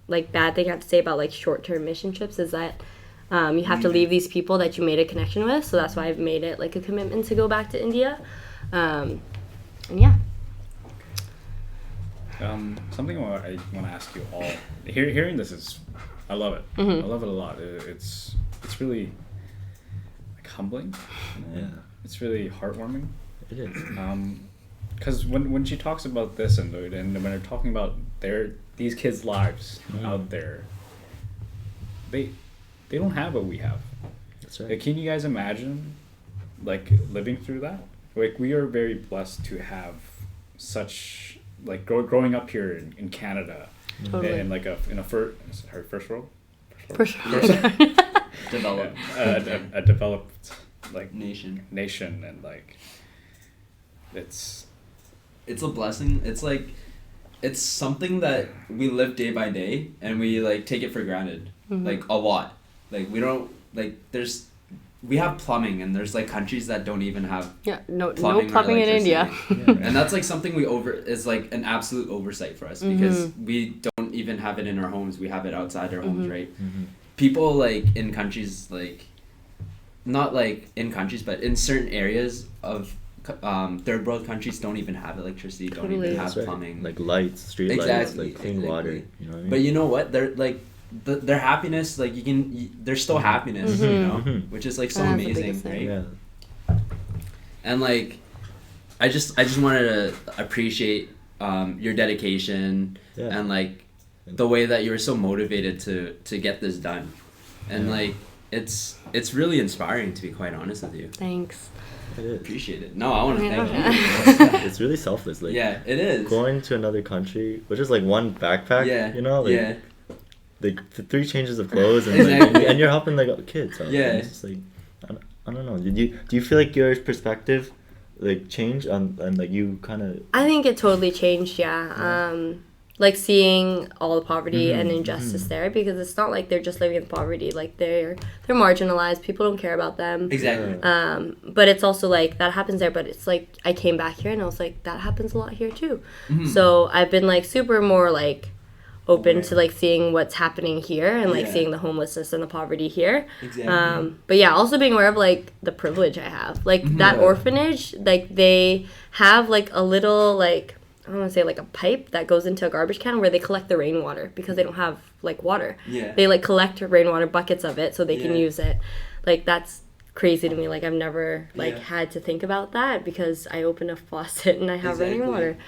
like bad thing I have to say about like short-term mission trips is that you have to leave these people that you made a connection with. So that's why I've made it like a commitment to go back to India. And yeah. Something I want to ask you all. Hearing this is, I love it. I love it a lot. It's really like humbling. Yeah. It's really heartwarming. It is. Because when she talks about this and when they're talking about these kids' lives out there, they don't have what we have. That's right. Like, can you guys imagine like living through that? Like, we are very blessed to have such like growing up here in Canada, Totally. in like first world. For sure. Developed. A developed like nation, and like it's a blessing. It's like it's something that we live day by day, and we like take it for granted, like a lot. Like we don't like we have plumbing, and there's like countries that don't even have no plumbing plumbing in India. And that's like something is like an absolute oversight for us, because we don't even have it in our homes. We have it outside our homes, right? People like in countries like, not like in countries, but in certain areas of third world countries don't even have electricity, don't even have plumbing, like lights, street lights, like clean water. You know what I mean? But you know what? They're like their happiness, like there's still happiness, you know, which is like so amazing, right? Yeah. And like, I just wanted to appreciate your dedication and like the way that you were so motivated to get this done, and like it's really inspiring, to be quite honest with you. Thanks. It is. Appreciate it. No, I want to thank you. It's really selfless. Like, yeah, it is. Going to another country with just like one backpack, you know, like, like the 3 changes of clothes, and like, and you're helping like kids. So it's just like, I don't know. Do you feel like your perspective like changed and like you kind of? I think it totally changed. Like seeing all the poverty and injustice there, because it's not like they're just living in poverty. Like they're marginalized. People don't care about them. Exactly. But it's also like that happens there. But it's like I came back here and I was like, that happens a lot here too. So I've been like super more like open to like seeing what's happening here and like seeing the homelessness and the poverty here. Exactly. But yeah, also being aware of like the privilege I have. Like that orphanage, like they have like a little like, I don't want to say like a pipe that goes into a garbage can where they collect the rainwater because they don't have like water. Yeah. They like collect rainwater buckets of it so they can use it. Like that's crazy to me. Like I've never like had to think about that because I open a faucet and I have running water.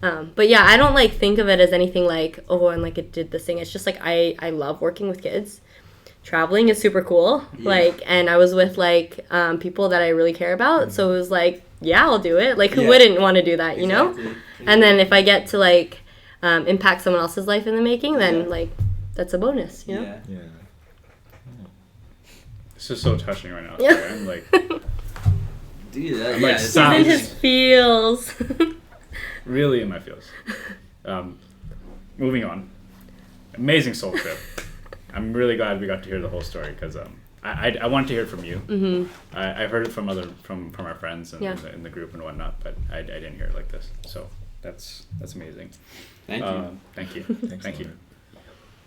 But yeah, I don't like think of it as anything like, oh, and like it did this thing. It's just like I love working with kids. Traveling is super cool. Like, and I was with like people that I really care about. So it was like, yeah, I'll do it. Like who wouldn't want to do that, you know? And then if I get to like impact someone else's life in the making, then like that's a bonus, you know? Yeah. This is so touching right now. Sorry. I'm like, dude, I'm like He's in his feels. really in my feels. Moving on. Amazing soul trip. I'm really glad we got to hear the whole story because I wanted to hear it from you. I've heard it from our friends and in the group and whatnot, but I didn't hear it like this. So that's amazing. Thank you. Thank you. Thank you.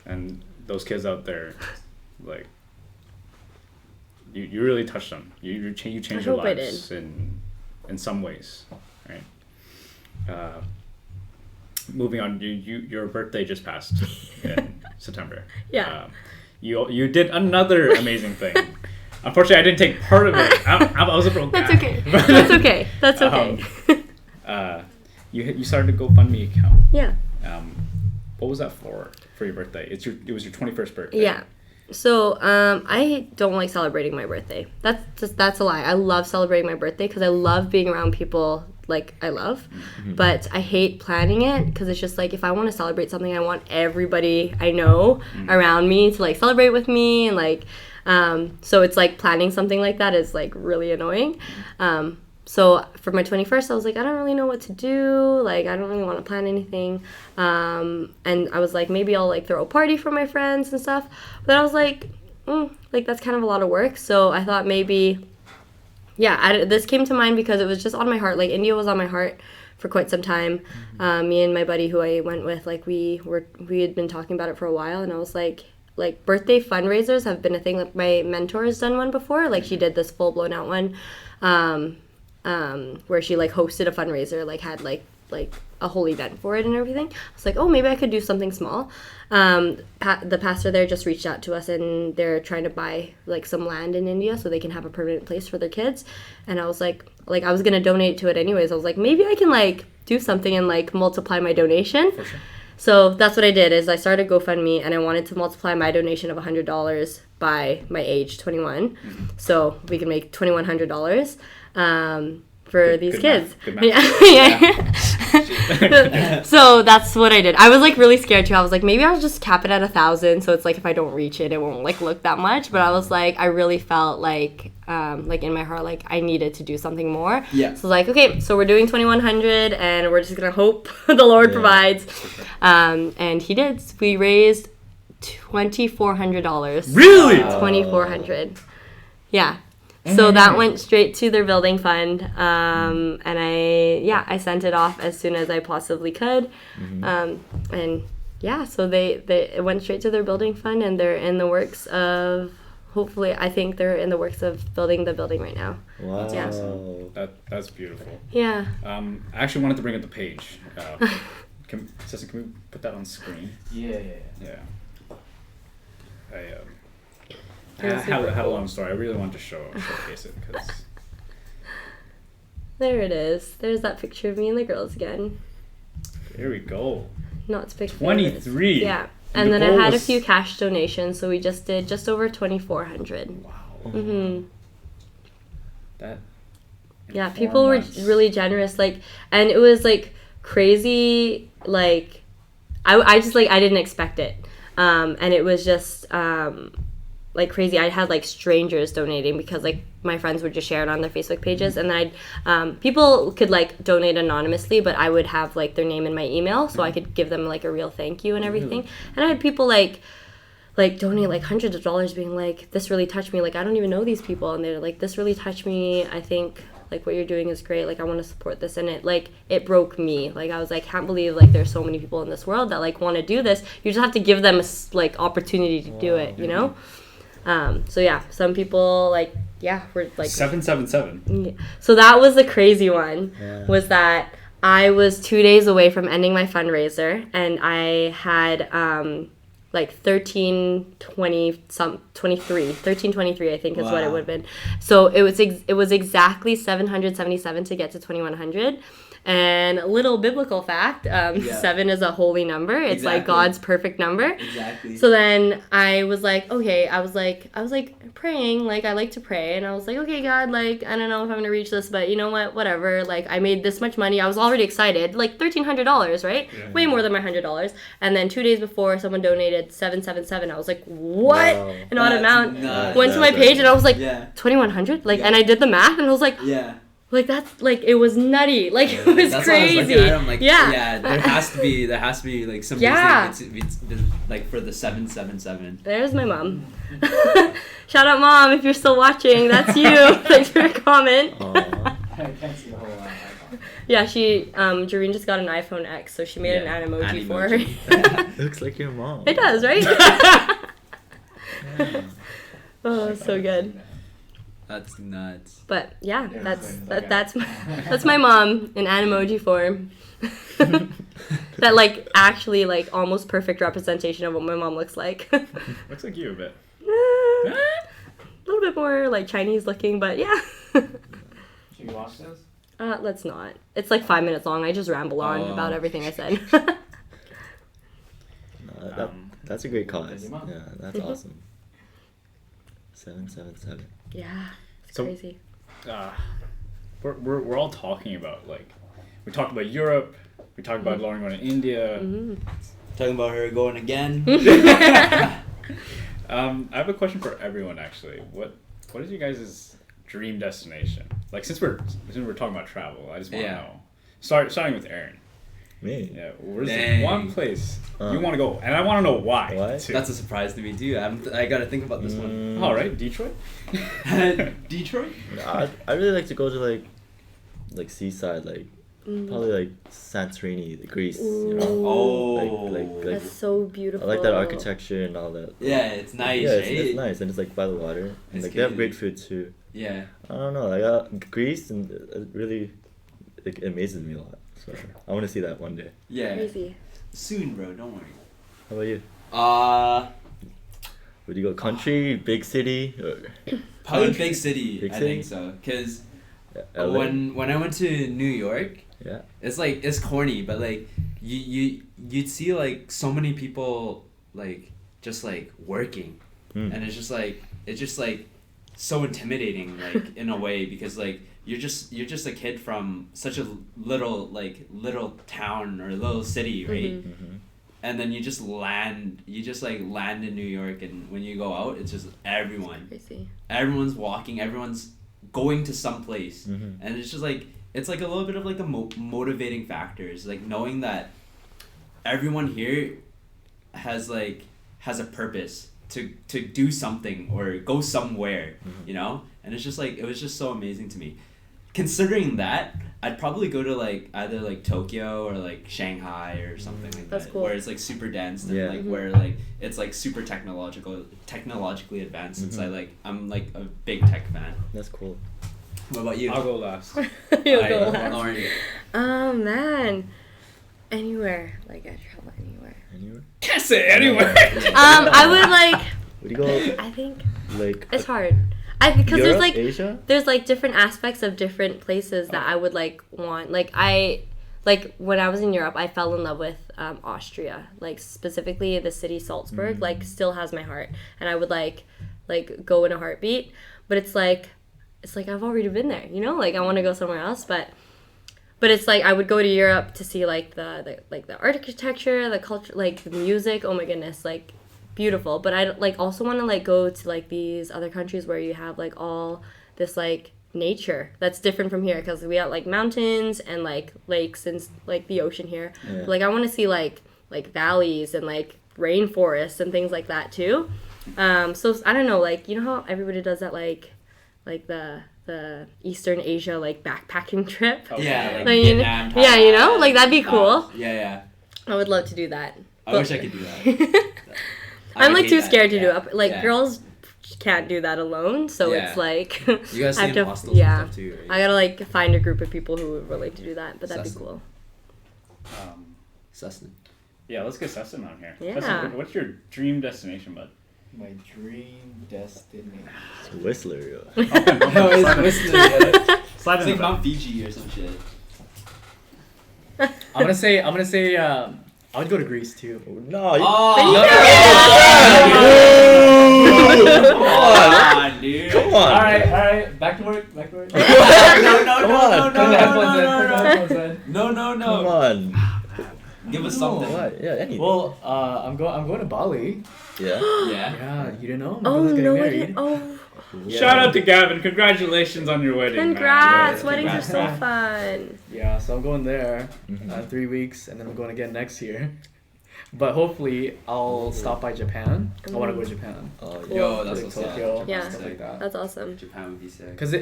And those kids out there, like, you really touched them. You changed their lives in some ways, right? Moving on, your birthday just passed in September. Yeah. You did another amazing thing. Unfortunately, I didn't take part of it. I was a broke guy. That's okay. That's okay. That's okay. You started a GoFundMe account. Yeah. What was that for your birthday? It was your 21st birthday. Yeah. So I don't like celebrating my birthday. That's a lie. I love celebrating my birthday because I love being around people like I love, but I hate planning it because it's just like if I want to celebrate something, I want everybody I know around me to like celebrate with me, and like so it's like planning something like that is like really annoying. So for my 21st, I was like, I don't really know what to do. Like, I don't really want to plan anything. And I was like, maybe I'll like throw a party for my friends and stuff. But I was like, like that's kind of a lot of work. So I thought maybe, this came to mind because it was just on my heart. Like India was on my heart for quite some time. Me and my buddy who I went with, like we had been talking about it for a while, and I was like birthday fundraisers have been a thing. Like my mentor has done one before. Like she did this full blown out one. Where she like hosted a fundraiser, like had like a whole event for it and everything. I was like, oh, maybe I could do something small. The pastor there just reached out to us, and they're trying to buy like some land in India so they can have a permanent place for their kids. And I was like I was gonna donate to it anyways. I was like, maybe I can like do something and like multiply my donation. For sure. So that's what I did. Is I started GoFundMe, and I wanted to multiply my donation of $100 by my age, 21, so we can make $2,100 for these kids. Yeah. So that's what I did. I was like really scared too. I was like, maybe I'll just cap it at 1,000. So it's like if I don't reach it, it won't like look that much. But I was like, I really felt like like in my heart, like I needed to do something more. Yeah. So like, okay, so we're doing 2,100 and we're just gonna hope the Lord provides. And he did. We raised $2,400. Really? 2,400. Yeah. So that went straight to their building fund, and I sent it off as soon as I possibly could, and yeah, so it went straight to their building fund, and they're in the works of, hopefully, I think they're in the works of building the building right now. Wow. Yeah. That's beautiful. Yeah. I actually wanted to bring up the page. Ceston, can we put that on screen? Yeah. I had a long story. I really wanted to showcase it because There it is. There's that picture of me and the girls again. there we go. Not to pick 23. Yeah. The And then I goal had a was- few cash donations, so we just did just over 2,400. Wow. Mm-hmm. That. in Yeah, 4 people were months. really generous, like, and it was like crazy, like, I just like I didn't expect it, and it was just like crazy. I had like strangers donating because like my friends would just share it on their Facebook pages, and then people could like donate anonymously, but I would have like their name in my email, so I could give them like a real thank you and everything. And I had people like donate like hundreds of dollars, being like, this really touched me, like I don't even know these people, and they're like, this really touched me, I think like what you're doing is great, like I want to support this. And it broke me, like I was like, can't believe like there's so many people in this world that like want to do this. You just have to give them a like opportunity to do it, you know. So yeah, some people like, yeah, were like 777. yeah. So that was the crazy one. Yeah. Was that I was 2 days away from ending my fundraiser, and I had like 1323 I think is what it Wow. would have been. So it was exactly 777 to get to 2,100. And a little biblical fact, 7 is a holy number. It's like Exactly. God's perfect number. Exactly. So then I was like, okay, I was like praying, like I like to pray, and I was like, okay, God, like I don't know if I'm gonna reach this, but you know what, whatever. Like I made this much money, I was already excited, like $1,300, right? Yeah. Way more than my $100. And then 2 days before, someone donated 777. I was like, what? Wow. An odd That's amount. nuts. Went to my page and I was like, Yeah. 2,100. Like, Yeah. and I did the math and I was like, Yeah. like that's like it was nutty, like it was That's why I was crazy. looking at him like, yeah. there has to be like some Yeah. reason it's like for the 777. There's my mom. Shout out, Mom, if you're still watching. That's you. Thanks for your comment. Aw. I can't see the whole icon. Yeah, Jareen just got an iPhone X, so she made Yeah, an emoji an for her. emoji. Looks like your mom. It does, right? Yeah. Oh, so good. That's nuts. But yeah, Yeah, that's my mom in emoji form. That like actually like almost perfect representation of what my mom looks like. Looks like you a bit. A little bit more like Chinese looking, but yeah. Should we watch this? Let's not. It's like 5 minutes long. I just ramble on Oh. about everything I said. That's a great cause. Your mom. Yeah, that's awesome. 777. Yeah, it's So- crazy. We're all talking about like we talked about Europe, we talked about Lauren going to India. Talking about her going again. I have a question for everyone actually. What is your guys' dream destination? Like since we're talking about travel, I just want to Yeah. know. Starting with Aaron. Me? Yeah, where's Dang. the one place you want to go, and I want to know why. Why? Too. That's a surprise to me too. I gotta think about this one. All right, Detroit. Detroit. I really like to go to like seaside, like probably like Santorini, Greece. You know. Oh. Like That's so I beautiful. like that architecture and all that. Yeah, it's nice. Yeah, right? it's nice and it's like by the water. And It's like they have good. great food too. Yeah. I don't know, like Greece, and it really it amazes me a lot. So I want to see that one day. Yeah. Crazy. Soon, bro. Don't worry. How about you? Would you go country, big city, or Probably Country? big city. Big I city? think so. Cause LA? when I went to New York, Yeah. it's corny, but like you'd see like so many people like just like working, and it's just like so intimidating, like in a way, because like you're just a kid from such a little town or little city, right? Mm-hmm. and then you just land in New York, and when you go out, it's just everyone's walking, everyone's going to some place, and it's just like it's like a little bit of like a motivating factor. It's like knowing that everyone here has a purpose to do something or go somewhere, you know, and it's just like it was just so amazing to me. Considering that, I'd probably go to like either like Tokyo or like Shanghai or something like That's that, cool. where it's like super dense and like where like it's like super technologically advanced. It's I'm like a big tech fan. That's cool. What about you? I'll go last. You'll go last. Lauren. Man, anywhere. Like I travel anywhere. Anywhere? Can't say anywhere. I would like. Would you go I think like it's hard. Because Europe, there's like Asia? there's like different aspects of different places that I would like want. Like when I was in Europe, I fell in love with Austria. Like specifically the city Salzburg. Like still has my heart, and I would like go in a heartbeat. But it's like I've already been there. You know, like I want to go somewhere else, but it's like I would go to Europe to see like the architecture, the culture, like the music. Oh my goodness, like beautiful. But I like also want to like go to like these other countries where you have like all this like nature that's different from here, because we have like mountains and like lakes and like the ocean here. But, like I want to see like valleys and like rainforests and things like that too. So I don't know, like you know how everybody does that like the Eastern Asia like backpacking trip. Yeah, like Like, Vietnam, yeah, you know, Thailand, like that'd be cool. Yeah. I would love to do that. I wish I could do that. I'm like hate too that. scared to do Yeah. it. Like Yeah. girls can't do that alone, so Yeah. it's like You guys I stay have in to, hostels yeah. and stuff too, right? I gotta like find a group of people who would willing to do that, but that'd be Ceston. cool. Ceston. Yeah, let's get Ceston on here. Yeah. Ceston, what's your dream destination, bud? My dream destination. Whistler. Yo. No, it's Whistler. Slide It's in like the Mount Fiji or some shit. I'm gonna say I would go to Greece too. No, you, Come on, dude. come on. All right, back to work. No. Put the headphones in. No. Come on. Give us something. What? Yeah, anything. Well, I'm going to Bali. Yeah. Yeah. Yeah, you didn't know? My Oh brother's getting no! I married. didn't. Oh, Yeah. Shout out to Gavin. Congratulations on your wedding. congrats! Yeah, Weddings congrats, are so man. fun. Yeah, so I'm going there Mhm. 3 weeks, and then I'm going again next year. But hopefully, I'll stop by Japan. I want to go to Japan. Oh, Cool. Yo, that's Like what's up. Tokyo, Yeah. stuff like that. That's awesome. Japan would be sick. Because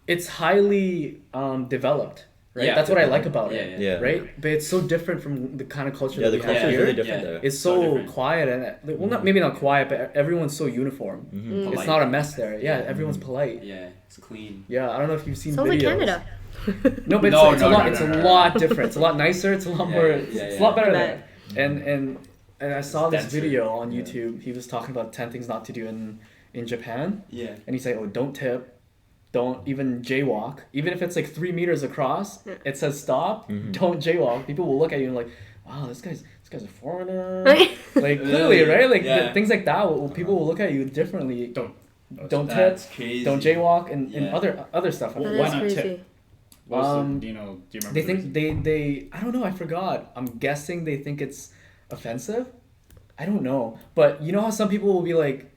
it's highly developed, right? Yeah. That's what I like about it. Yeah. Yeah. Right? But it's so different from the kind of culture Yeah, that the we have culture is here. really different Yeah. there. It's So so different. quiet and well, not maybe not quiet, but everyone's so uniform. Mhm. Polite. It's not a mess there. Yeah, everyone's polite. Yeah, it's clean. Yeah, I don't know if you've seen Sounds videos. like Canada. No, but No, it's no, a lot. no, It's no, a no. lot different. It's a lot nicer. It's a lot Yeah, more. yeah, It's yeah. a lot better Bet. there. And I saw this Denser. video on Yeah. YouTube. He was talking about 10 things not to do in Japan, Yeah. and he's like, "Oh, don't tip, don't even jaywalk. Even if it's like 3 meters across, it says stop. Mhm. Don't jaywalk. People will look at you and like, wow, this guy's a foreigner. Right. Like clearly, right? Like Yeah. things like that. People will look at you differently. Don't tip. That's crazy. Don't jaywalk and Yeah. other stuff. Well, That why is not tip? crazy. What was Um, do you remember? They the reason? think they I don't know, I forgot. I'm guessing they think it's offensive. I don't know. But you know how some people will be like,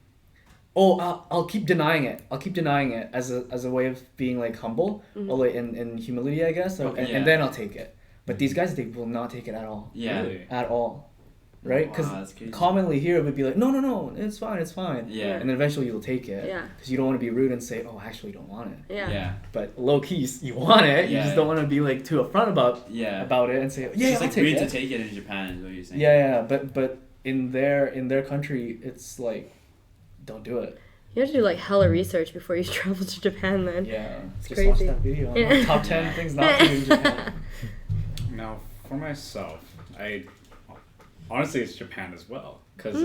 "Oh, I'll keep denying it. I'll keep denying it as a way of being like humble or like in humility, I guess. Okay, yeah. And then I'll take it." But these guys, they will not take it at all. Yeah. Really? At all. Right? Because Wow, that's crazy. commonly here it would be like, no, it's fine. Yeah. And then eventually you'll take it. Yeah. Because you don't want to be rude and say, "Oh, I actually don't want it." Yeah. Yeah. But low key, you want it. You Yeah. just don't want to be like too upfront about Yeah. it and say, It's "Yeah, just I'll like take weird it." to take it in Japan is what you're saying. Yeah, but in their country, it's like, don't do it. You have to do like hella research before you travel to Japan, then. Yeah, It's just watch crazy. that video. Yeah. Top 10 things not to do in Japan. Now, for myself, I honestly it's Japan as well, because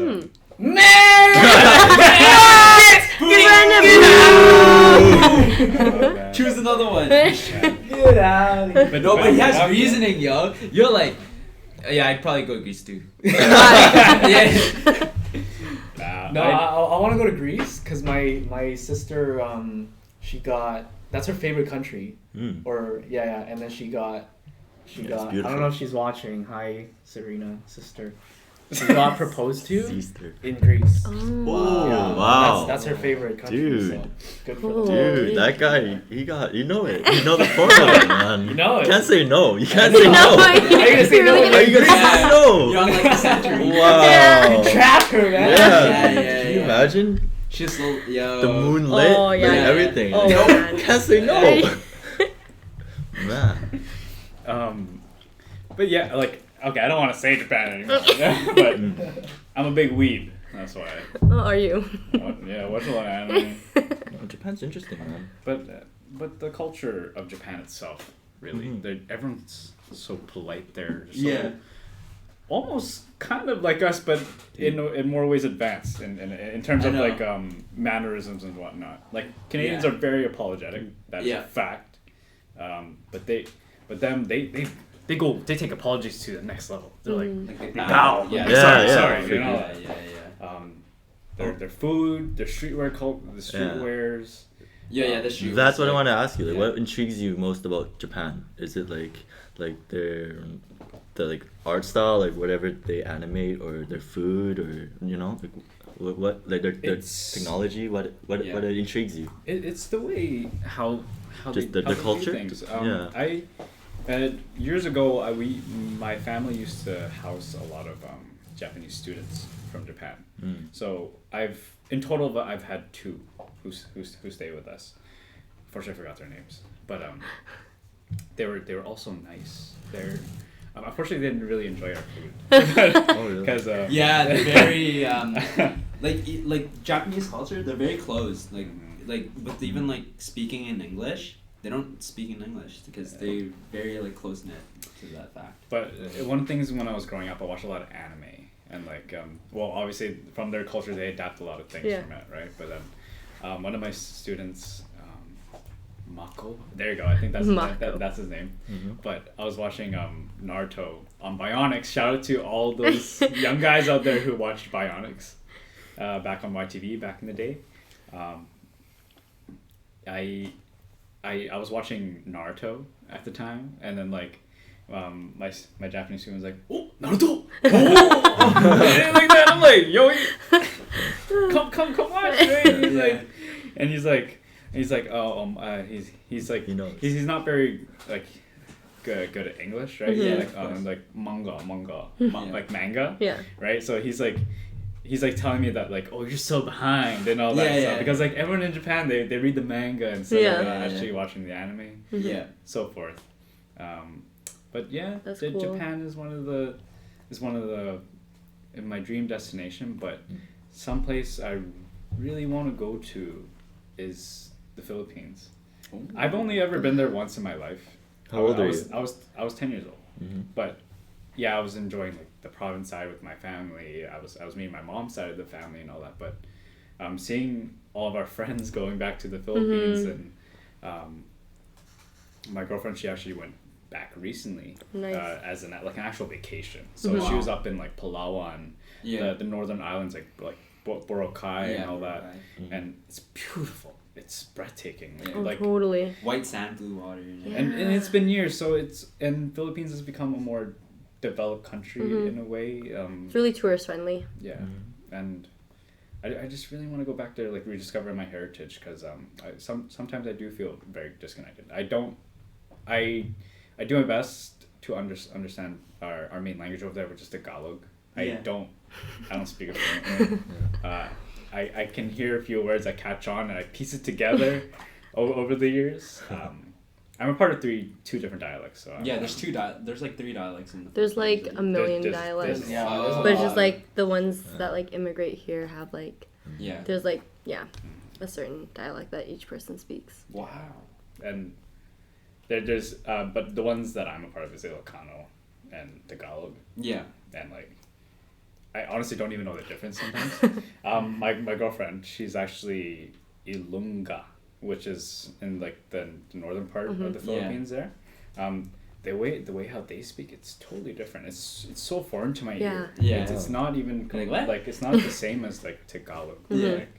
Choose another one. Get out of here. But no, but he has reasoning, yo. You're like, yeah, I'd probably go to Greece too. Yeah. No, I want to go to Greece because my sister, that's her favorite country. Mm. Or, and then she got She Yeah, it's got. I don't beautiful. know if she's watching. Hi, Serena, sister. She got proposed to Sister. in Greece. Oh, Yeah, wow. That's her favorite country. Dude. So good for Cool. them. Dude, that guy, he got, you know it. You know the formula, man. You know it. Can't say no. You can't No. say no. No, How you gonna say no? How you gonna say no? You're on like the century. Wow. Trapped her, man. Yeah. Yeah, Can you yeah. imagine? She's yo. The moonlit, Oh, yeah. like everything. Oh, No, man. can't say no. Man. But yeah, like, okay, I don't want to say Japan anymore, but I'm a big weeb. That's why. Oh, are you? Watch a lot of anime. No, Japan's interesting, man. But the culture of Japan itself, really, Mhm. everyone's so polite there. So Yeah. Almost kind of like us, but in more ways advanced in terms I of know. like mannerisms and whatnot. Like Canadians Yeah. are very apologetic. That's Yeah. a fact. But they take apologies to the next level. They're like, Like they bow. Yeah. Yeah, sorry. yeah. You know. Yeah. Their food, their streetwear the streetwears. Yeah. The shoes. That's what I want to ask you. Like, yeah. what intrigues you most about Japan? Is it like the like art style, like whatever they animate, or their food, or like what like their It's- technology? What Yeah. intrigues you? It's the way how Just they, the how they do culture? things. Yeah. I years ago my family used to house a lot of Japanese students from Japan. So in total I've had two who stay with us. Unfortunately, I forgot their names, but they were also nice. They're unfortunately they didn't really enjoy our food. Oh, really? Because Yeah, they're very like Japanese culture. They're very closed. Like with even like speaking in English, they don't speak in English because they're very like close knit to that fact. But one of the things when I was growing up, I watched a lot of anime, and like, well, obviously from their culture they adapt a lot of things Yeah. from it, right? But then, one of my students, Mako, there you go. I think that's Mako. that's his name. Mm-hmm. But I was watching Naruto on Bionics. Shout out to all those young guys out there who watched Bionics, back on YTV back in the day. I was watching Naruto at the time, and then like my Japanese student was like, "Oh, Naruto!" Oh! Like that. I'm like, "Yo, come watch!" Right? He's like, oh, he's like, He knows. he's not very like good at English, right? Mhm. Like like manga, Yeah. like manga, Yeah. right? So he's like telling me that like, oh, you're so behind and all that Yeah, stuff, yeah. because like everyone in Japan they read the manga instead Yeah. of Yeah, actually yeah. watching the anime, Yeah. so forth. But yeah, That's cool. Japan is one of the in my dream destination, but someplace I really want to go to is the Philippines. I've only ever been there once in my life. How old I are was, you? I was 10 years old. Mm-hmm. But yeah, I was enjoying like the province side with my family. I was meeting my mom's side of the family and all that. But seeing all of our friends going back to the Philippines, and my girlfriend, she actually went back recently, Nice. as an actual vacation. So Mhm. she was up in like Palawan, Yeah. the northern islands like Boracay and all that, Mhm. and it's beautiful. It's breathtaking. Yeah. Oh, Like totally. White sand, blue water. Yeah. and it's been years, so and Philippines has become a more developed country Mhm. in a way. It's really tourist friendly. Yeah, Mm-hmm. and I just really want to go back there, like rediscover my heritage, because sometimes I do feel very disconnected. I do my best to understand our main language over there, which is Tagalog. Yeah. I don't speak it fluently. I can hear a few words, I catch on, and I piece it together over the years. I'm a part of two different dialects, so Yeah, there's like 3 dialects in the There's like Philippines. a million There's- dialects. there's- Yeah, there's a But it's lot. just like the ones that like immigrate here have like Yeah. there's like a certain dialect that each person speaks. Wow. and there's but the ones that I'm a part of is Ilocano and Tagalog, Yeah. and like I honestly don't even know the difference sometimes. My girlfriend, she's actually Ilunga, which is in like the northern part of the Philippines there. The way how they speak, it's totally different. It's so foreign to my ear. Yeah. It's not even Like what? like it's not the same as like Tagalog. Yeah. Like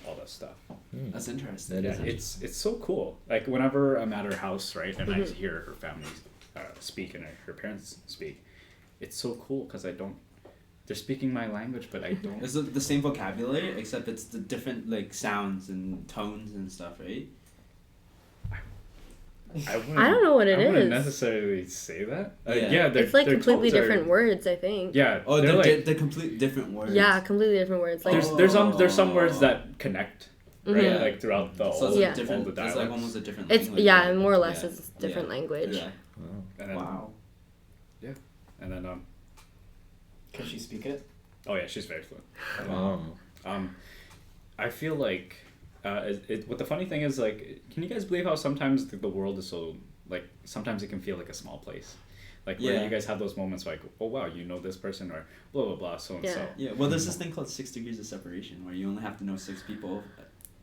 all that stuff. That's interesting. That Yeah, is it's so cool. Like whenever I'm at her house, right, and I hear her family speak and her parents speak, it's so cool because I don't. They're speaking my language, but I don't. It's the same vocabulary, except it's the different like sounds and tones and stuff, right? I don't know what it I wouldn't is. necessarily say that. Yeah. They're, It's like their completely tones are- different words, I think. Yeah. Oh, they're like, they're complete different words. Yeah, completely different words. Like there's some words that connect, right? Yeah. Like throughout the So all, it's Yeah. a different. all the It's dialects. like almost a different. it's language, yeah, right? more or less Yeah. it's different Yeah. language. Yeah. And then, Wow. And then Can she speak it? oh yeah, she's very fluent. Oh. I feel like what the funny thing is, like, can you guys believe how sometimes the world is so, like, sometimes it can feel like a small place, like where Yeah. you guys have those moments like, oh wow, you know this person, or blah blah blah, so and so. Yeah. Well, there's this thing called 6 degrees of separation, where you only have to know 6 people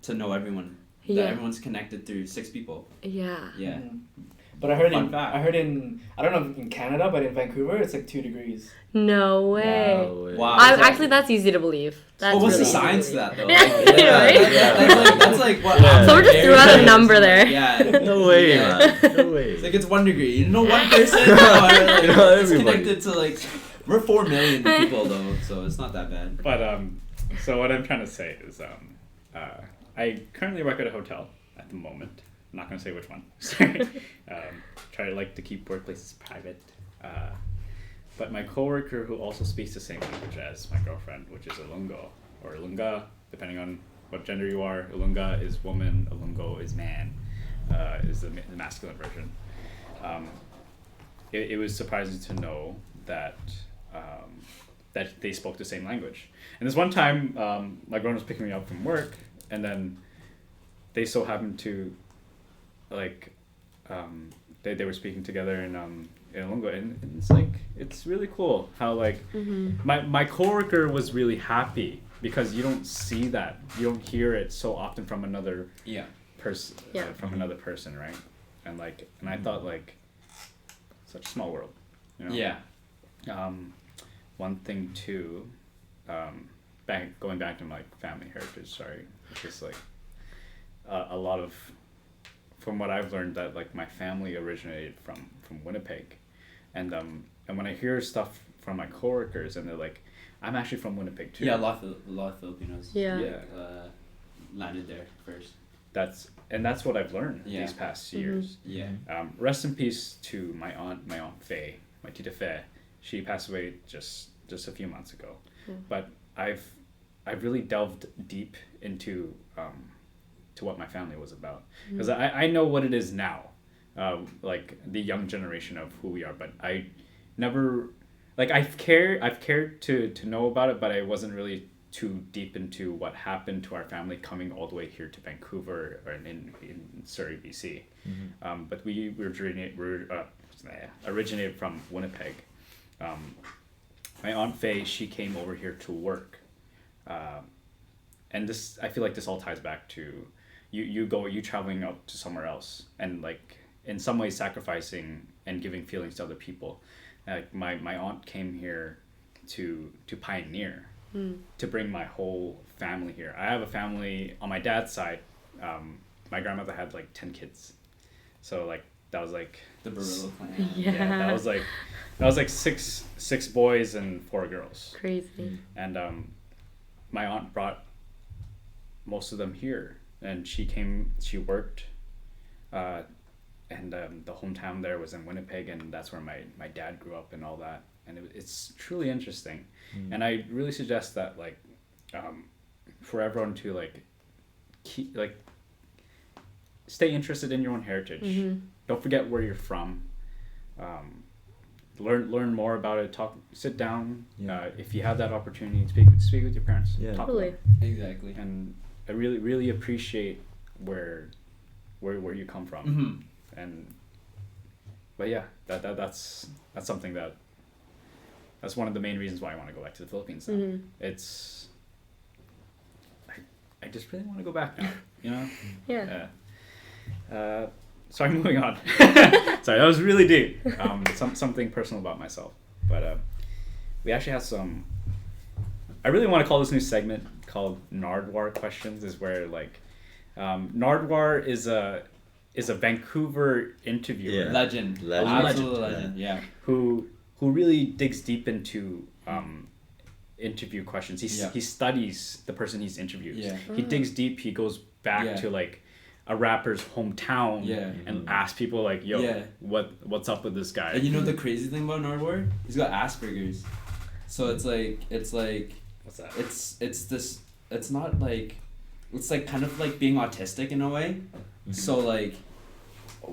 to know everyone. That Yeah. everyone's connected through 6 people. Yeah. Yeah. Mhm. But I heard Fun fact. I don't know if in Canada, but in Vancouver it's like 2 degrees. No way. No way. Wow. Actually, that's easy to believe. That's Well, what's really the easy to science to believe. that though? Yeah, right? That's like what. Yeah. Someone just threw out a number there. Yeah. No way, Yeah. man. No way. It's like it's 1 degree. You know, one person. Or, like, You know, it's everybody. connected to like we're 4 million people though, so it's not that bad. But so what I'm trying to say is I currently work at a hotel at the moment. I'm not gonna say which one. Sorry. Try to like to keep workplaces private. But my coworker who also speaks the same language as my girlfriend, which is Ilungo or Ilunga, depending on what gender you are. Ilunga is woman, Ilungo is man, is the masculine version. It was surprising to know that that they spoke the same language. And this one time, my girlfriend was picking me up from work, and then they so happened to, like, they were speaking together in Ilungo, and it's like, it's really cool how, like, my coworker was really happy because you don't see that, you don't hear it so often from another Yeah. person, Yeah. from another person, right? And like, and I thought, like, such a small world, you know? Yeah. One thing too, going back to my family heritage, sorry, it's just like a lot of, from what I've learned, that like my family originated from Winnipeg, and when I hear stuff from my coworkers and they're like, I'm actually from Winnipeg too. Yeah, a lot of Filipinos. Yeah. Landed there first. That's what I've learned Yeah. these past years. Yeah. Rest in peace to my aunt Faye, my Tita Faye. She passed away just a few months ago, but I've really delved deep into to what my family was about, because I know what it is now, like the young generation of who we are, but I never, like, I've cared to know about it, but I wasn't really too deep into what happened to our family coming all the way here to Vancouver or in Surrey, BC. But we originated from Winnipeg. My Aunt Faye, she came over here to work, and this, I feel like this all ties back to you traveling out to somewhere else, and like in some ways sacrificing and giving feelings to other people. Like my aunt came here to pioneer, to bring my whole family here. I have a family on my dad's side. My grandmother had like 10 kids, so like that was like The Borillo clan. Yeah. that was like six boys and 4 girls. Crazy. And my aunt brought most of them here, and she worked, and the hometown there was in Winnipeg, and that's where my dad grew up and all that, and it's truly interesting. And I really suggest that, like, for everyone to like keep, like, stay interested in your own heritage. Don't forget where you're from. Learn more about it. Sit down. Yeah. If you have that opportunity, speak with your parents. Yeah. Talk Totally. about Exactly. it. And I really appreciate where you come from. And but yeah, that's something that's one of the main reasons why I want to go back to the Philippines now. It's I just really want to go back now, you know? Yeah. Sorry, moving on. Sorry, that was really deep. Something personal about myself. But we actually have some, I really want to call this new segment called Nardwar Questions, is where, like, Nardwar is is a Vancouver interviewer. Yeah. Legend. Absolute legend. Yeah. Who really digs deep into interview questions. He studies the person he's interviewed. Yeah. He digs deep. He goes back to like a rapper's hometown and asks people like, yo, what's up with this guy? And you know the crazy thing about Nardwar? He's got Asperger's. So it's like what's that? It's not like, it's like kind of like being autistic in a way. So like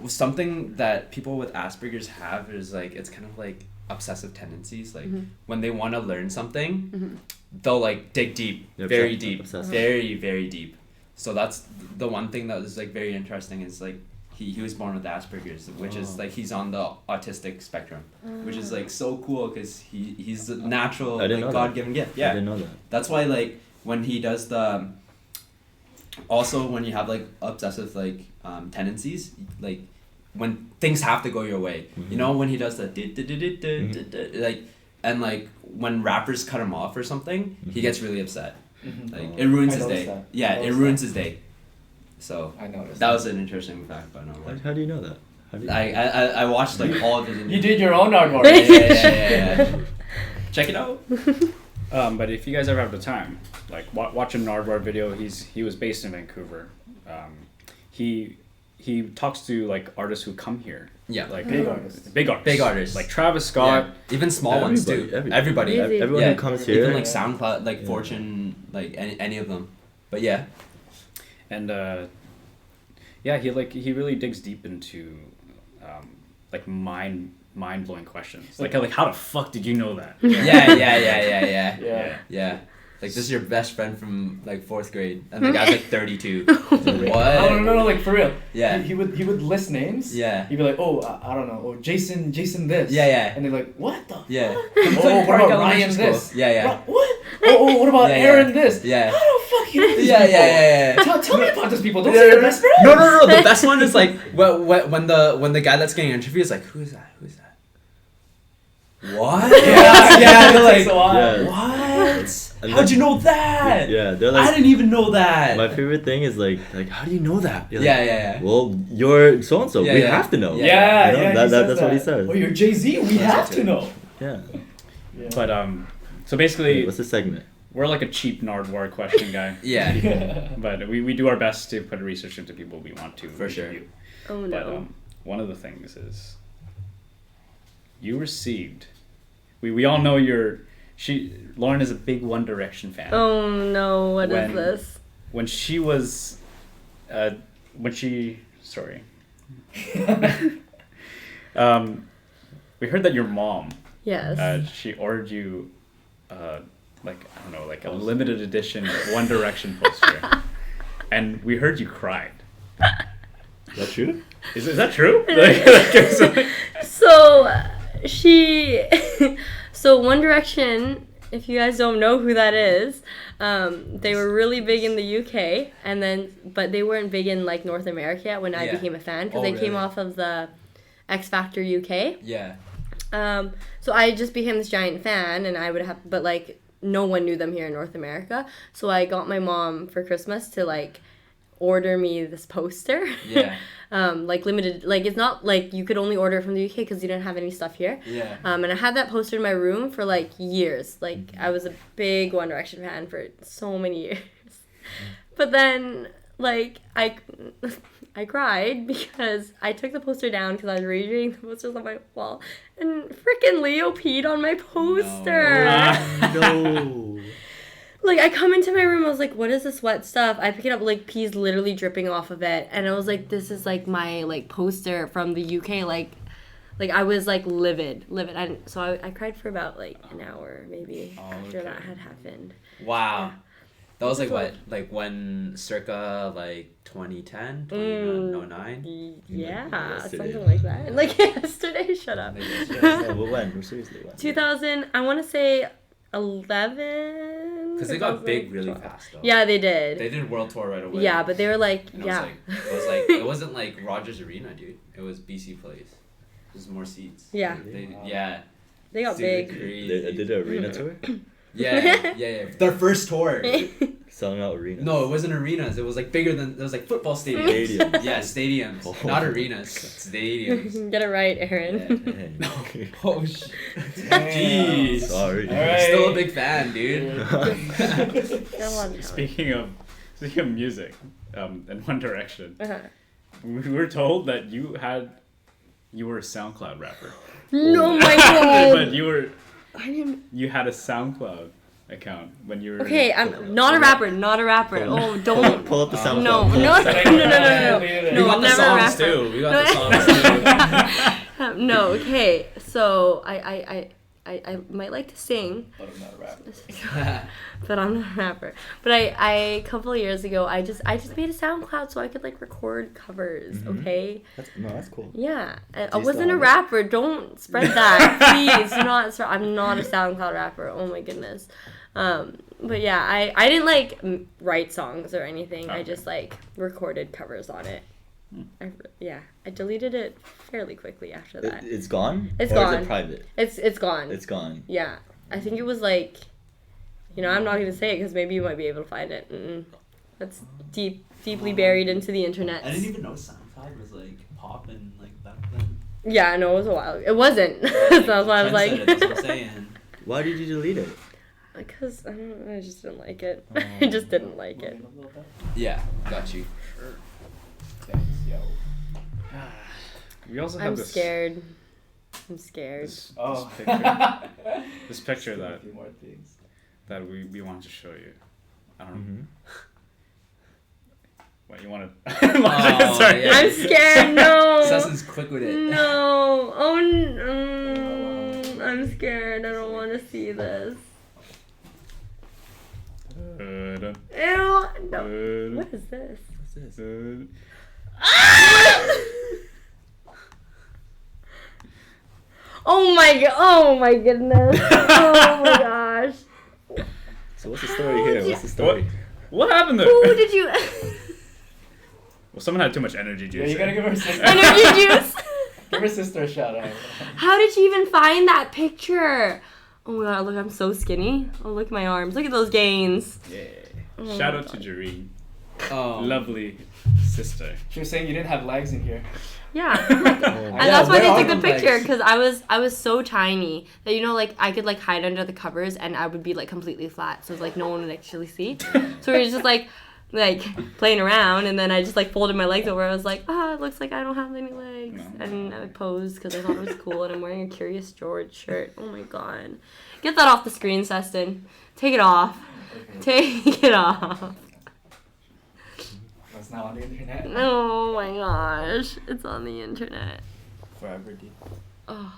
something that people with Asperger's have is like, it's kind of like obsessive tendencies. Like when they want to learn something, they'll like dig deep, very deep, very, very deep. So that's the one thing that is like very interesting is like he was born with Asperger's, which is like he's on the autistic spectrum, which is like so cool because he's a natural like God-given gift. Yeah, I didn't know that. That's why like when he does the, also when you have like obsessive like tendencies, like when things have to go your way, you know, when he does the like, and like when rappers cut him off or something, he gets really upset. Like it ruins his day. It ruins his day. So I noticed that was an interesting fact about Nardwar. How do you know that? I watched like all of his interviews. You did your own Nardwar. Yeah. Check it out. But if you guys ever have the time, like watch a Nardwar video. He was based in Vancouver. He talks to like artists who come here. Yeah. Like Big artists. Big artists. Like Travis Scott. Yeah. Even small ones too. Everybody. Everyone who comes here. Even like SoundCloud, like Fortune, like any of them. But yeah. And he really digs deep into like mind blowing questions. Like how the fuck did you know that? Yeah. Like this is your best friend from like 4th grade, and the guy's like 32. What? No, like for real. Yeah. He would list names. Yeah. He'd be like, oh, I don't know, oh Jason this. Yeah. And they're like, what the? Yeah. Oh, what about Ryan this? Yeah. What? Oh, what about Aaron this? Yeah. How the fuck you know these people? Yeah. Tell me about these people. Don't say your best friend. No. The best one is like when the guy that's getting interviewed is like, who is that? What? Yeah. They're like, what? How'd you know that? Yeah, they're like, I didn't even know that. My favorite thing is like how do you know that? You're like, Yeah. Well, you're so and so. We have to know. Yeah. You know, that's what he says. Oh, you're Jay-Z. We have to know. Yeah. But so basically, What's the segment? we're like a cheap Nardwar question guy. Yeah. But we do our best to put research into people we want to. For sure. interview. Oh no. But one of the things is you received. We all know Lauren is a big One Direction fan. Oh no, what is this? When she was, sorry. We heard that your mom, Yes. she ordered you, like a limited edition One Direction poster, and we heard you cried. Is that true? Is that true? So One Direction, if you guys don't know who that is, they were really big in the UK, but they weren't big in like North America yet when I became a fan, because they came off of the X Factor UK. Yeah. So I just became this giant fan, and but like no one knew them here in North America. So I got my mom for Christmas to like order me this poster. Yeah. Like limited, like it's not like you could only order it from the UK because you didn't have any stuff here. Yeah. And I had that poster in my room for like years. Like I was a big One Direction fan for so many years. But then like I cried because I took the poster down because I was reading the posters on my wall, and freaking Leo peed on my poster. No. Like, I come into my room, I was like, what is this wet stuff? I pick it up, like, pee's literally dripping off of it. And I was like, this is, like, my, like, poster from the UK. Like I was, like, livid. And so I cried for about, like, an hour, maybe, after that had happened. Wow. Yeah. That was, like, what? Like, when circa, like, 2010? 2009? Yeah, something like that. Like, yesterday, shut up. Well, when? Seriously, when? 2000, I want to say 11. Because they got big really fast, though. Yeah, they did. They did world tour right away. Yeah, but they were like, and it wasn't like Rogers Arena, dude. It was BC Place. There's more seats. Yeah. They got big. They did an arena tour? Yeah. Their first tour. Selling out arenas. No, it wasn't arenas. It was like bigger than, it was like football stadiums. Stadiums. Yeah, stadiums. Oh. Not arenas. Stadiums. Get it right, Aaron. Dang. Oh shit. Jeez. Sorry. All right. Still a big fan, dude. Get a lot of talent. Speaking of music, in One Direction, Uh-huh. we were told that you were a SoundCloud rapper. No, my But god. I didn't. you had a SoundCloud account when you were. Okay, I'm not a rapper. Not a rapper. Oh, don't. Pull up the SoundCloud. No, Pull no, up no, the no, SoundCloud. no, no, We no. got the Never a songs rapper. too. We got the songs too. No, okay. So I might like to sing, But I'm not a rapper. but I'm not a rapper. But I a couple of years ago, I just made a SoundCloud so I could like record covers. Mhm. Okay. That's cool. Yeah, I Do you wasn't still a have it? rapper. Don't spread that, please. Do not. I'm not a SoundCloud rapper. Oh my goodness. But yeah, I didn't like write songs or anything. I Okay. just like recorded covers on it. I deleted it fairly quickly after that. It's gone. It's or gone. Is it private? It's gone. It's gone. Yeah, I think it was like, I'm not gonna say it because maybe you might be able to find it. That's deeply buried into the internet. I didn't even know SoundCloud was like popping like back then. Yeah, no, it was a while. It wasn't. So that's why I was like. Trendsetter, that's what I'm saying. Why did you delete it? Because I just didn't like it. Oh. I just didn't like it. Yeah, got you. Thanks, yo. We also have I'm this. scared. I'm scared. This, Oh. this picture. This picture Still a that few more things. we wanted to show you. I don't know. Mm-hmm. What you want to? Oh, Sorry. yeah. I'm scared. No. Ceston's quick with it. No. Oh no. I'm scared. I don't want to see this. Dun, Ew. No. dun, What is this? What's this? dun. Oh my goodness. Oh my gosh. So what's the story here? What's the What? story? What happened there? Who did you Well, someone had too much energy juice. Yeah, you gotta give her sister. energy juice? Give her sister a shout out. How did you even find that picture? Oh my god, look, I'm so skinny. Oh, look at my arms. Look at those gains. Yeah. Oh Shout my out to God. Jareen, Oh. lovely sister. She was saying you didn't have legs in here. Yeah. Oh. And that's why where they are took the the picture, legs? because I was so tiny that like I could like hide under the covers and I would be like completely flat, so it's like no one would actually see. So we were just like playing around, and then I just like folded my legs over. I was like, it looks like I don't have any legs, No. and I posed because I thought it was cool, and I'm wearing a Curious George shirt. Oh my god, get that off the screen, Ceston. Take it off. Take it off. That's now on the internet. Oh my gosh, it's on the internet. Forever deep. Oh.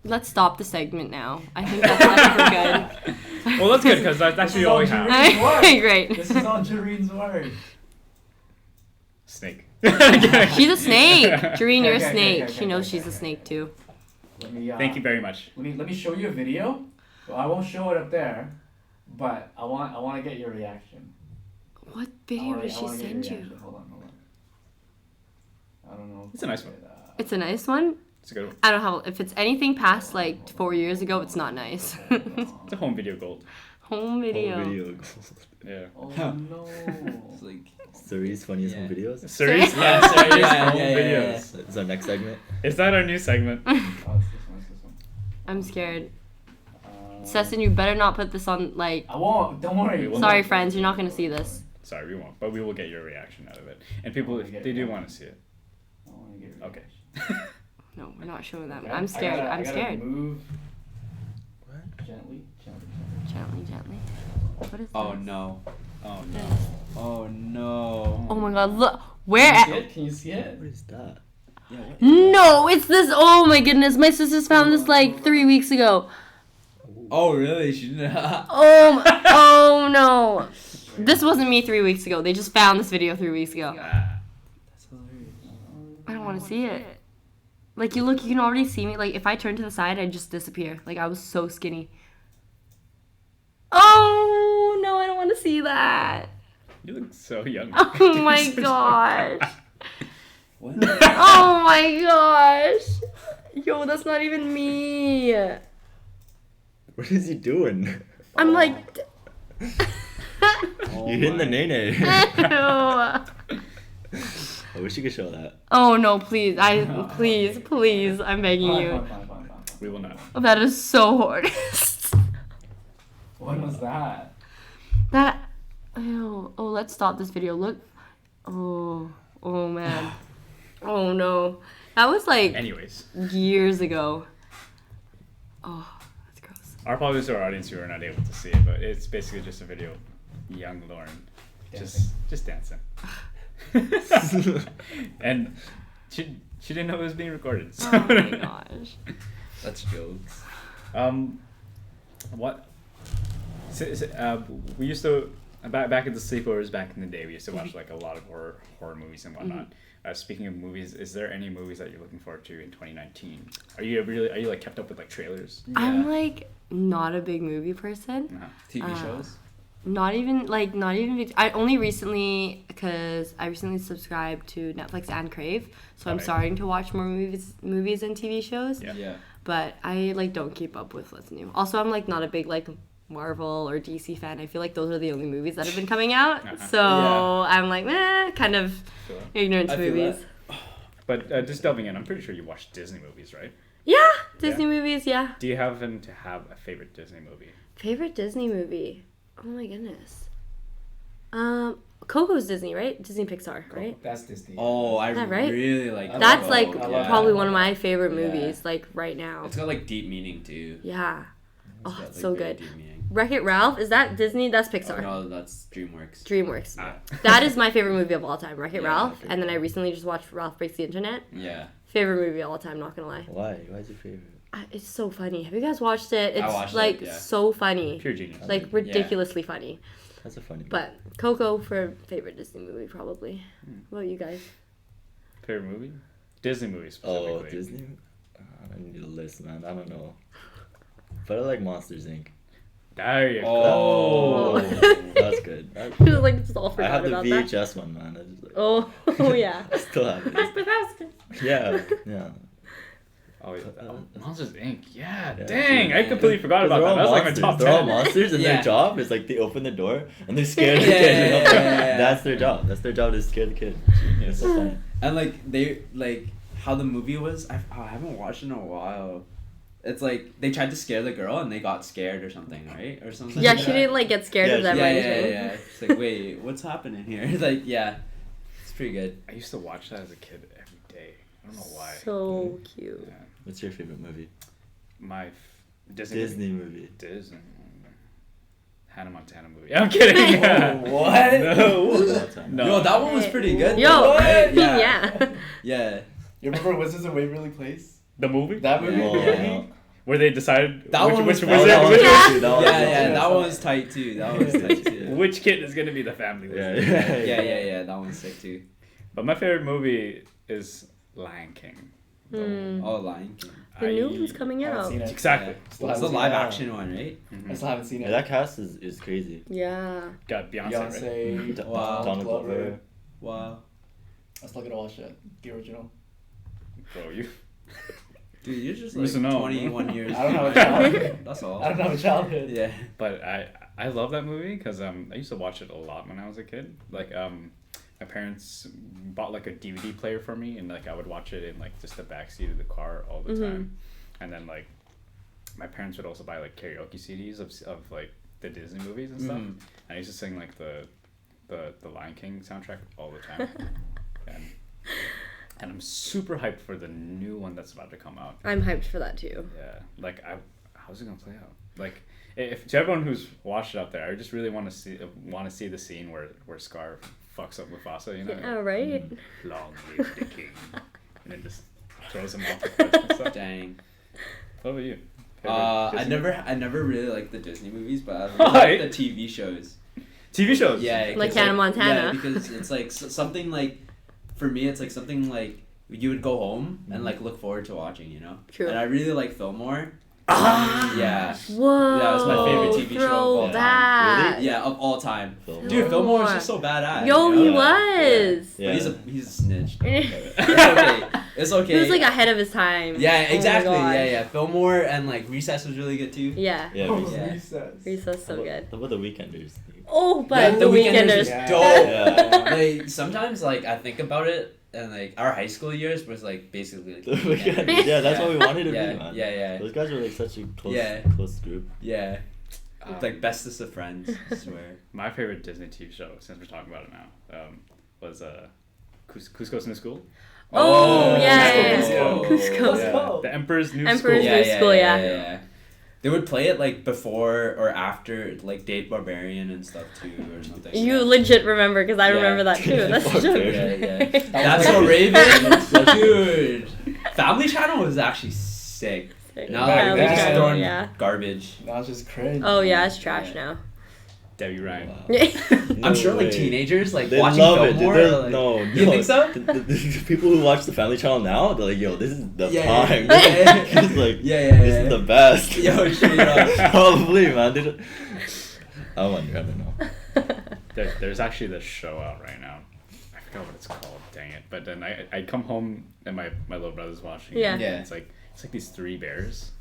Let's stop the segment now. I think that's good. Well, that's good because that's actually all we have. Great. This is all Jareen's word. Snake. She's a snake. Jareen, you're a Okay, snake. okay, She knows okay, she's a okay. snake too. Let me. Thank you very much. Let me show you a video. Well, I won't show it up there, but I want to get your reaction. What I video wanna- did I she wanna get send your you? reaction. Hold on. I don't know. It's a nice one. It's a nice one. It's a good one. I don't know if it's anything past like 4 years ago, it's not nice. It's a home video gold. Home video. Home video. Yeah. Oh no. It's like, Surrey's funniest home Yeah. videos. Series. yeah, sorry, yeah, home yeah, yeah, videos. It's our next segment. Is that our new segment? Oh, it's this one. It's this one. I'm scared. Um, Ceston, you better not put this on like. I won't. Don't worry. Well, Sorry, friends, you're not gonna see this. Sorry, we won't. But we will get your reaction out of it. And people, if they do want to see it. I wanna get your Okay. reaction. No, we're not showing that. Okay? I'm scared. I I'm gotta scared. Move What? gently. Gently. What is oh this? no. Oh no. This. Oh no. Oh my god, look. Where Can you see at? it? Can you see it? What is that? Yeah, what? No, it's this. Oh my goodness, my sisters found this like 3 weeks ago. Oh really? She didn't. Oh no. This wasn't me 3 weeks ago. They just found this video 3 weeks ago. That's hilarious. I don't want to see it. Like, you can already see me. Like, if I turn to the side, I'd just disappear. Like, I was so skinny. Oh, no, I don't want to see that. You look so young. Oh my gosh. What? Oh my gosh. Yo, that's not even me. What is he doing? I'm like, Oh You're hitting the my. nene. ew. I wish you could show that. Oh no, please. Please. I'm begging Fine, you. fine, fine, fine, fine. We will not. That is so hard. When was that? That. Ew. Oh, let's stop this video. Look. Oh. Oh man. Oh no. That was like Anyways, years ago. Oh, that's gross. our apologies to our audience who are not able to see it, but it's basically just a video of young Lauren just dancing. And she didn't know it was being recorded. So. Oh my gosh. That's jokes. What? We used to back at the sleepovers back in the day. We used to watch like a lot of horror movies and whatnot. Speaking of movies, is there any movies that you're looking forward to in 2019? Are you like kept up with like trailers? I'm like not a big movie person. No. TV shows. Not even I only recently, because I recently subscribed to Netflix and Crave, so I'm Right. starting to watch more movies and TV shows. Yeah. Yeah. But I like don't keep up with what's new. Also, I'm like not a big like Marvel or DC fan. I feel like those are the only movies that have been coming out. So Yeah. I'm like, kind of Sure. ignorant to I feel movies. that. But just delving in, I'm pretty sure you watch Disney movies, right? Yeah, Disney movies. Yeah. Do you happen to have a favorite Disney movie? Favorite Disney movie? Oh my goodness. Coco's Disney, right? Disney Pixar, right? That's Disney. Oh, I Is that right? really like. That's Coco. like Yeah. probably one of my favorite Yeah. movies, like right now. It's got like deep meaning too. Yeah. Oh, got, it's like, so very good. Deep meaning. Wreck-It Ralph, is that Disney? That's Oh, Pixar. no, that's DreamWorks. DreamWorks. Ah. That is my favorite movie of all time, Wreck-It Yeah, Ralph. Wreck-It And then I Ralph. recently just watched Ralph Breaks the Internet. Yeah. Favorite movie of all time, not gonna lie. Why? Why is your favorite? It's so funny. Have you guys watched it? It's watched it, like yeah. so funny. Pure genius. Like ridiculously funny. That's a funny. But Coco for favorite Disney movie probably. What about you guys? Favorite movie? Disney movie specifically. Oh, Disney. I need a list, man. I don't know. But I like Monsters Inc. There you Oh. That's good. I Just like just all I forgot have the about that. VHS one, man. I just like. Oh yeah. I still have it. Yeah, yeah. Oh, yeah. Monsters Inc. Yeah, Yeah, dang, dude. I completely forgot about They're that. all That was like my monsters. top They're all 10. monsters, and Yeah. their job is like they open the door and they scare the Yeah, kid. yeah, You know? yeah. That's their job. That's their job to scare the kid. It's so funny. And like they like how the movie was. I haven't watched it in a while. It's like they tried to scare the girl and they got scared or something, right? Or something. Yeah, like she that. didn't like get scared Yeah, of them Yeah, or yeah, anything. yeah. It's like, wait, what's happening here? Like, yeah, it's pretty good. I used to watch that as a kid every day. I don't know why. So cute. Yeah. What's your favorite movie? My Disney Disney movie. Disney. Hannah Montana movie. I'm kidding. What? No. All time. No. Yo, that one was pretty good. Yo, though, right? yeah. Yeah. You remember Wizards of Waverly Place? The movie? That movie? Yeah. Oh, no. Where they decided That one was which fun. That which, was Yeah. good too. That was Yeah, good yeah, too. that one was tight too. That one was tight too. which kid is gonna be the family Yeah, leader. yeah, Yeah, that one's sick too. But my favorite movie is Lion King. Oh, Lion King. The new one's coming I haven't out. seen it. Exactly. Yeah. Still That's the haven't live seen it. action one, right? I still haven't seen Yeah, it. that cast is crazy. Yeah. Got Beyonce, right? Beyonce, Wow. Donald Glover. Glover. Wow. I still gotta watch it. The original. Bro, you. Dude, you're just Listen like up. 21 years. I don't have a behind. childhood. That's all. I don't have a childhood. Yeah. But I love that movie because I used to watch it a lot when I was a kid. Like my parents bought like a DVD player for me, and like I would watch it in like just the backseat of the car all the time. And then like my parents would also buy like karaoke CDs of like the Disney movies and stuff. And I used to sing like the Lion King soundtrack all the time. And I'm super hyped for the new one that's about to come out. I'm hyped for that too. Yeah, like how's it gonna play out? Like, if to everyone who's watched it out there, I just really want to see the scene where Scar fucks up Mufasa, you know? Yeah, right? Long live the king, and then just throws him off the cliff and stuff. Dang. What about you? I Disney never really liked the Disney movies, but I really Why? like the TV shows. TV shows. Yeah, Like 'cause, Hannah Montana. Yeah, because it's like something like, for me, it's like something like you would go home and like look forward to watching, you know. True. And I really like Fillmore, Yeah. Whoa. That was my favorite TV show of all Throw time. that. Really? Yeah, of all time. Fillmore. Dude, Fillmore was just so badass. Yo, you he know? was. Yeah. But he's a snitch. He It's okay. It's okay. was like ahead of his time. Yeah, Oh my exactly. gosh. Yeah. Fillmore and like Recess was really good too. Yeah. Yeah, Oh, Recess. Recess. Recess so good. How about the Weekenders? Oh, but Yeah, the Weekenders. was Yeah. dope. Yeah. Like sometimes like I think about it and like our high school years was like basically like The Weekenders. Yeah, that's what we wanted to yeah, be, man. Yeah. Those guys were like such a Yeah. close group. Yeah. Like bestest of friends, I swear. My favorite Disney TV show, since we're talking about it now, was Cusco's New School. Oh, yeah. Cusco. Cusco. Yeah, the Emperor's New Emperor's School. New School, yeah. They would play it like before or after like Date Barbarian and stuff too or something. You legit remember because I Yeah. remember that too. That's such a Yeah. That's so Raven, dude. Family Channel was actually sick. Now Back they're just then, throwing yeah. garbage. Now it's just cringe. Oh yeah, it's trash Yeah. now. Debbie Ryan. No I'm sure like way. teenagers like They watching love it, dude. Fillmore. They're- Like, no, you no. think so? The people who watch the Family Channel now, they're like, yo, this is the Yeah, prime. yeah. It's like, Yeah. this is the best. Yo, straight up. Probably, man. They don't... I wonder. I don't know. There's actually this show out right now. I forgot what it's called. Dang it! But then I come home and my little brother's watching. Yeah. It, Yeah. and it's like these three bears.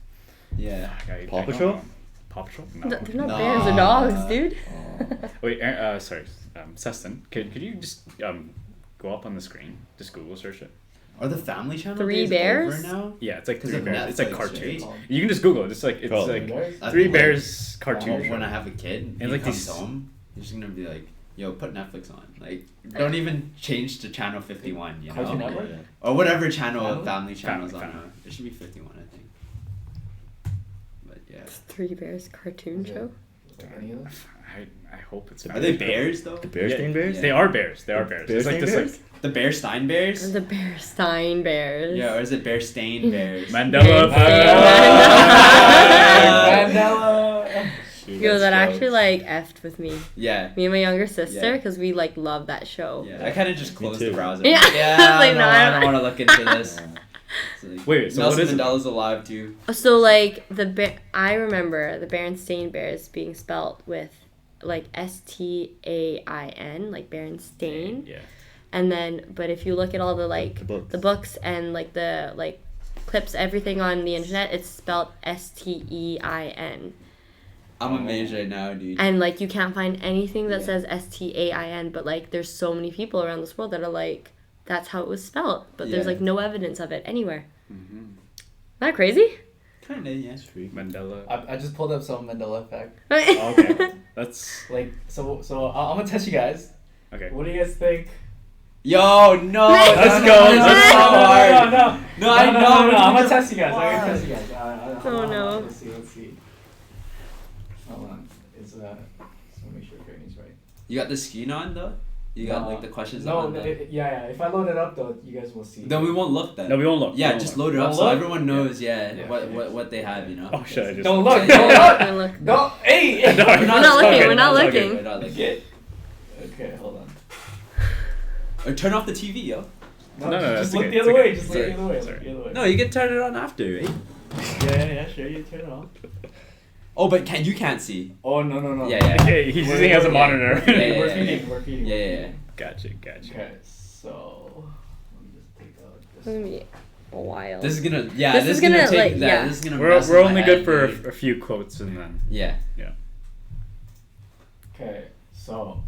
Yeah. I Paw don't Patrol? know. Paw Patrol? No. They're not Nah. bears or dogs, dude. Wait, sorry, Ceston. Could you just go up on the screen? Just Google search it. Are the Family Channel Three days bears? over now? Yeah, it's like 'Cause three of bears. It's like Netflix, cartoons. right? You can just Google it. It's like Probably. Bears? three think, bears Like, cartoon. when I show. have a kid and And, he like, comes these- home, he's just gonna be like, "Yo, put Netflix on." Like, don't even change to channel 51. You Cartoon know, Network? or whatever channel Family? Family Channel's Family. on. It should be 51, I think. But yeah, Three Bears cartoon show. Like any of them? I hope it's. are they bears though? The Bearstein Yeah. Bears? They are bears. They are bears. It's like Bearstein this Bears? like The Bearstein Bears? The Bearstein Bears. Yeah, or is it Bearstain Bears? Mandela. Mandela. Yo, that actually like effed with me. Yeah. Me and my younger sister, Yeah. because we like love that show. Yeah, I kind of just Me closed too. the browser. Yeah. Yeah, Like, no, no, I I- don't want to look into this. It's like, Wait, so Nelson what is it? Mandela's alive too. So like I remember the Berenstain Bears being spelt with like Stain, like Berenstain, Yeah. and then but if you look at all the like The books. and like the like clips, everything on the internet, it's spelled Stein, I'm amazed right now, dude. and like you can't find anything that Yeah. says Stain, but like there's so many people around this world that are like that's how it was spelled, but there's Yeah. like no evidence of it anywhere. Mm-hmm. Isn't that crazy? Kind of, yeah. Mandela. I just pulled up some Mandela fact. Okay, that's Like, so I'm gonna test you guys. okay. What do you guys think? Yo, no. Let's no, go, no, let's That's so go. hard. No, I know. No, I'm gonna Just- test you guys. I'm Why? gonna test you guys. Oh, no. Let's see. Hold on. It's just wanna make sure everything's right. You got the screen on though? You got like the questions No, on. yeah. If I load it up though, you guys will see. Then we won't look then. No, we won't look. Yeah, We won't just look. load it up Don't so look? everyone knows. Yeah, Yeah, what they have, you know. Oh shit! I just. Don't look. Yeah, Don't yeah. look. Don't look. Don't. Hey. No, We're not looking, okay, we're not it's okay. looking. We're not looking. Get. Okay, hold on. Or turn off the TV, yo. No, just it's look okay, the it's other okay. way. Just look Sorry, the other way. sorry. Look the other way. No, you can turn it on after, right? Yeah, sure. You turn it on. Oh, but you can't see. Oh no. Yeah. Okay, he's using it as a monitor. Yeah, We're yeah, feeding. We're feeding. Yeah. Gotcha. Okay, so let me just take out It's this. gonna be a while. This is gonna. Yeah. This This, is is gonna, gonna, take like, that. yeah. This is gonna. We're mess we're with my only head, good for dude. a few quotes and then. Yeah. Okay, so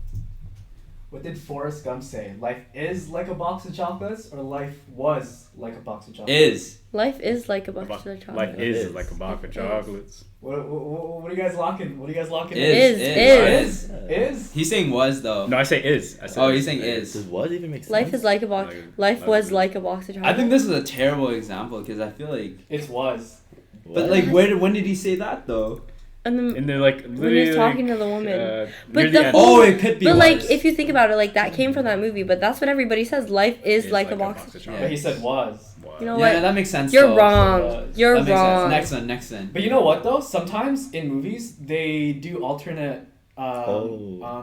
what did Forrest Gump say? Life is like a box of chocolates, or life was like a box of chocolates? Is. Life is like a box of chocolate. Life is Is. like a box of Is. chocolates. What are you guys locking? What are you guys locking? Is. Is. Is? He's saying was though. No, I say is. I said Oh, is. he's saying is. Does what even make sense? Life is like a box. Like- Life like- was like a box of chocolate. I think this is a terrible example because I feel like. It was. But like, when did he say that though? And then, And then like when literally, he's talking like, to the woman. near But the end. whole- Oh, it could be. But like, was. if you think about it, like that came from that movie. But that's what everybody says. Life is Is like a box of But chocolate. he said was. What? You know Yeah, what? that makes sense. You're though. wrong. was. You're That makes wrong. sense. Next one. But you know what though? Sometimes in movies they do alternate Oh.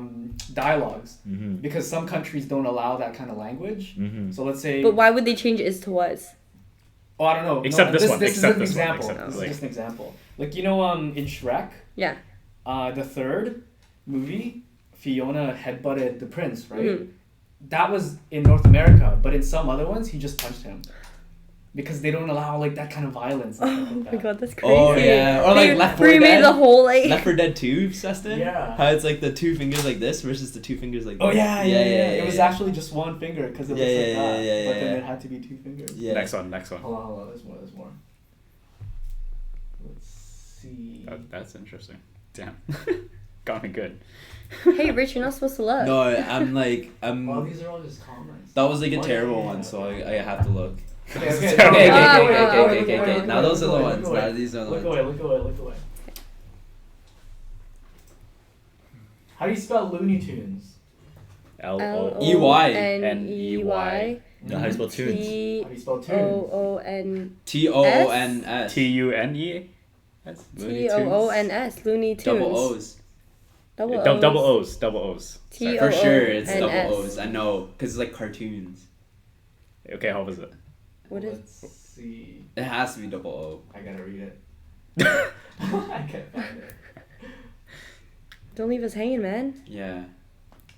dialogues Mm-hmm. because some countries don't allow that kind of language. Mm-hmm. So let's say. But why would they change is to was? Oh, I don't know. Except this one, This except is an this one, example. except, This like- is just an example. Like, in Shrek, Yeah. the third movie, Fiona headbutted the prince, right? Mhm. That was in North America, but in some other ones, he just punched him. Because they don't allow, like, that kind of violence. And Oh stuff like my that. god, that's crazy. Oh yeah, or like They Left 4 Dead. remade the whole like. Left 4 Dead 2, Ceston? Yeah. How it's like the two fingers like this versus the two fingers like Oh, this. yeah. It was actually just one finger because it Yeah, looks like yeah, that. yeah, But then yeah. it had to be two fingers. Yeah. Next one. Hold on. There's more. Let's see. That's interesting. Damn. Got me good. Hey, Rich, you're not supposed to look. No, I'm like Well, these are all just comments. that was like a Oh, terrible yeah, one, yeah, so yeah. I have to look. Okay. Okay. Now these are the Look ones. away. How do you spell Looney Tunes? E-Y. No, how do you spell tunes? How do you spell tunes? T-O-O-N. T-O-O-N-S. T-U-N-E-S? T-O-O-N-S. Looney Tunes. Double O's. Double O's. T-O-O-N-S. For sure, it's double O's. I know, because it's like cartoons. Okay, how was it? What is? Let's see. It has to be double O. I gotta read it. I can't find it. Don't leave us hanging, man. Yeah.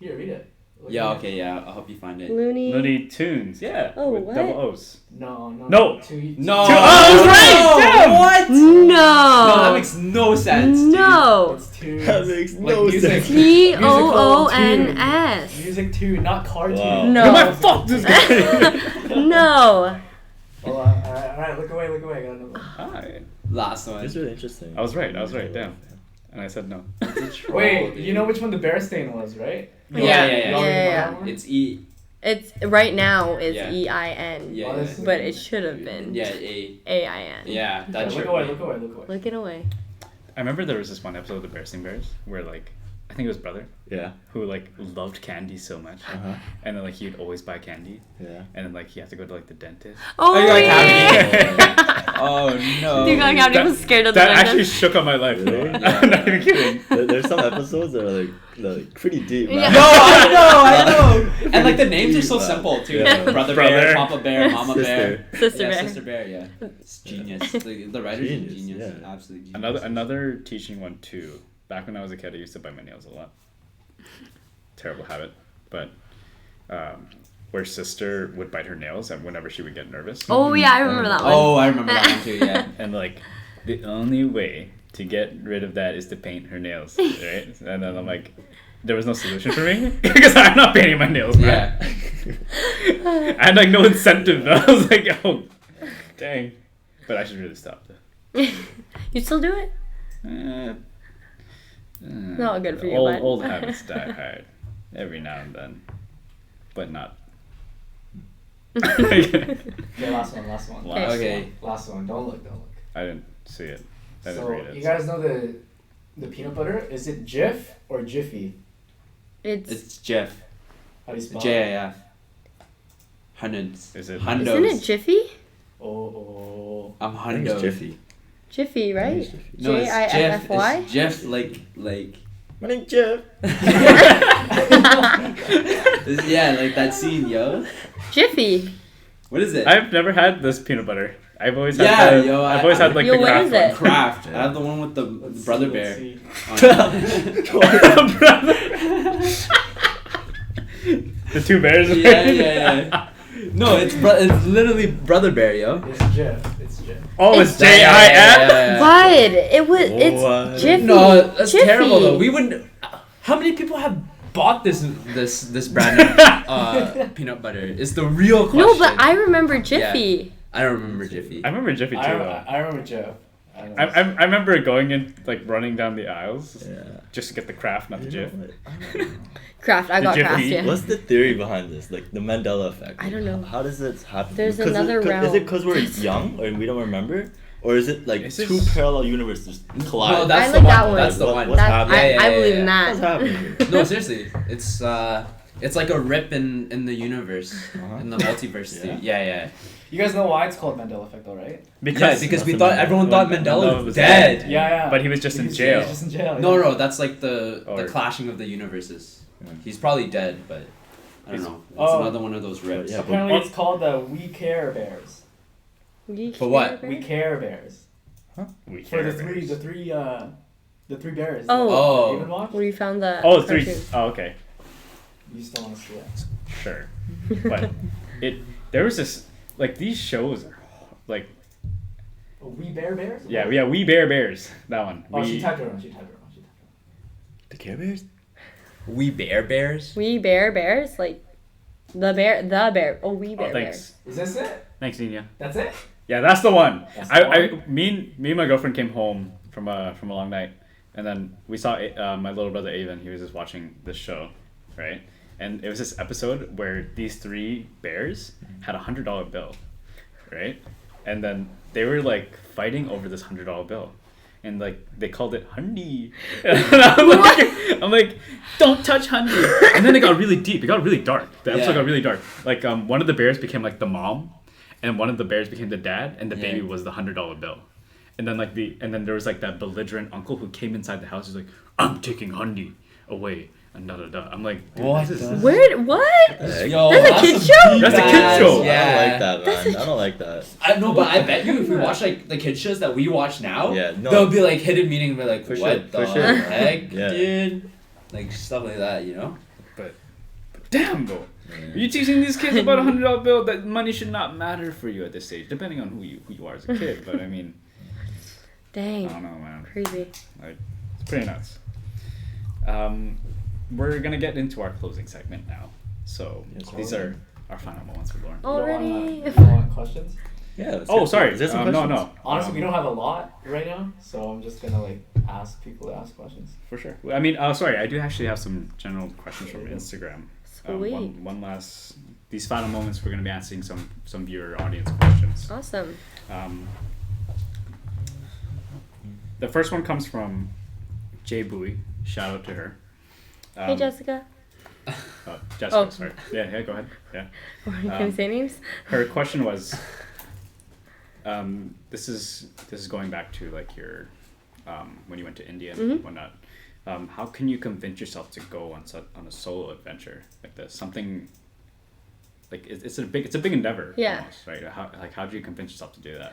Here, read it. Look Yeah, at it. okay, yeah. I'll help you find it. Looney. Tunes, yeah. Oh, with what? double O's. No. No. No! Oh, I was right! Damn! What? No. No, that makes no sense. dude. No. It's tunes. That makes Like no music. sense. T-O-O-N-S. Music tune, not cartoon. Wow. No. Am I fucked this guy? No. Hold on. Alright, look away. I got another one. Alright. Last one. It's really interesting. I was right, damn. And I said no. Wait, you know which one the bear stain was, right? Yeah. You already know that one? It's E. It's right now it's Yeah. E-I-N. Yeah, Oh, this is- But it should have been Yeah, A. A-I-N. Yeah, that's Look true. away. Looking away. I remember there was this one episode of the Bears Bears where like I think it was brother Yeah. who like loved candy so much, Uh-huh. and then like he'd always buy candy, Yeah. and then like he had to go to like the dentist. Oh, you got yeah. Oh no. You got Gabby was scared of the That actually dentist. shook on my life. Really? I'm not even kidding. There's some episodes that are like pretty deep, man. Yeah. No, I know. And like the names are so simple too. Yeah. Brother Brother. bear, Papa bear, Mama bear. Sister. Sister Yeah, bear. Sister bear, yeah. It's genius. The writers are Genius, genius. yeah. Absolutely genius. Another teaching one too. Back when I was a kid, I used to bite my nails a lot. Terrible habit, but where sister would bite her nails and whenever she would get nervous. Oh, yeah, I remember that one. Oh, I remember that one too, yeah. And like the only way to get rid of that is to paint her nails, right? And then I'm like, there was no solution for me because I'm not painting my nails, man. Yeah. I had like no incentive. I was like, oh, dang. But I should really stop that. You still do it? Not good for you, Old, bud. old habits die hard every now and then, but not. Okay, last one. Okay. Last one. Don't look. I didn't see it. I didn't So, read it. you guys know the peanut butter? Is it Jif or Jiffy? It's Jeff. How do you spell it? J-I-F. Hundreds. Is it- Hundos. Isn't it Jiffy? Oh. I'm I think it's Hundos. Jiffy. Jiffy, right? It's Jiffy. No, it's Jeff. J-I-F-F-Y? It's Jeff like. My name's Jeff. Yeah, like that scene, yo. Jiffy. What is it? I've never had this peanut butter. I've always had Yeah, the, yo, I've always had like Yo, the what craft is it? Kraft. Yeah. I have the one with the Let's brother see, bear. one. The two bears. Yeah. No, it's literally brother bear, yo. It's Jif. Oh, it's Yeah, J-I-F? What? It's What? Jiffy. No, that's Jiffy. terrible though. We wouldn't. How many people have bought this brand of peanut butter? It's the real question. No, but I remember Jiffy. I don't remember Jiffy. I remember Jiffy too, though. I remember Jif. I remember going in, like, running down the aisles Yeah. just to get the craft, not the You know Jif. what? I don't know. Kraft. I The got Jiffy? Kraft, yeah. What's the theory behind this? Like the Mandela effect? I don't know. How does it happen? There's 'Cause another Is realm. it because we're young and we don't remember? Or is it like It's two just- parallel universes collide? No, that's I the like one. that one. That's the What- one. what's That, happening? Yeah, I yeah, believe yeah. in What's that. happening here? No, seriously, it's like a rip in the universe, Uh-huh. in the multiverse. Yeah. Too. Yeah. You guys know why it's called Mandela effect, though, right? Because we Nothing thought Mandela. everyone thought Mandela Mandela was was dead. dead. Yeah. But he was just in He's jail. just in jail. No, that's like the Or- clashing of the universes. Yeah. He's probably dead, but I don't know. It's Oh. another one of those rips. Yeah, but- Apparently, it's called the We Care Bears. For what? We care bears. We For care the three, bears. the three bears. Oh. David watched? Where you found the Oh, three. cartoon. Oh, okay. You still want to see it? Sure. But there was this, like, these shows are, like, Oh, We Bear Bears? yeah, We Bear Bears. That one. Oh, we, she typed it wrong. The Care Bears? We bears? We Bear Bears? Like, the bear. Oh, We Bear Oh, thanks. Is this it? Thanks, Nina. That's it? Yeah, that's the one. That's the Me and my girlfriend came home from a long night, and then we saw my little brother Avon. He was just watching this show, right? And it was this episode where these three bears had $100 bill, right? And then they were like fighting over this $100 bill, and like they called it Hundy. I'm like, don't touch Hundy. And then it got really deep. It got really dark. The episode Yeah. got really dark. Like one of the bears became like the mom, and one of the bears became the dad, and the Yeah. baby was the $100 bill. And then then there was like that belligerent uncle who came inside the house. He's like, I'm taking Hundy away. And da. I'm like, dude, What this is the- Where? What? Yo, That's a kid some show? deep That's a kid ass- show. Yeah. I don't like that, man. I don't like that. I know, but I bet you if we watch like the kid shows that we watch now, Yeah, no. there'll be like hidden meaning and be like, For what sure, the for sure. heck, Yeah. dude? Like stuff like that, you know? But damn, bro. You're teaching these kids about $100 bill that money should not matter for you at this stage, depending on who you are as a kid. But I mean, I Dang. don't know, man. Crazy. Like, it's pretty nuts. We're gonna get into our closing segment now. So Yes, these closing. are our final moments with Lauren. Already? You don't want questions? Yeah. let's Oh, get- sorry. Is there some No, questions? no. Honestly, we don't have a lot right now, so I'm just gonna like ask people to ask questions. For sure. I mean, sorry. I do actually have some general questions from Instagram. Sweet. One last. These final moments, we're gonna be answering some viewer audience questions. Awesome. The first one comes from Jay Bowie. Shout out to her. Hey, Jessica. Oh, Jessica, Oh. sorry. Yeah, go ahead. Yeah. Can we say names? Her question was, this is going back to like your, when you went to India and Mm-hmm. whatnot. How can you convince yourself to go on a solo adventure like this? Something like it's a big endeavor. Yeah. Almost, right. How do you convince yourself to do that?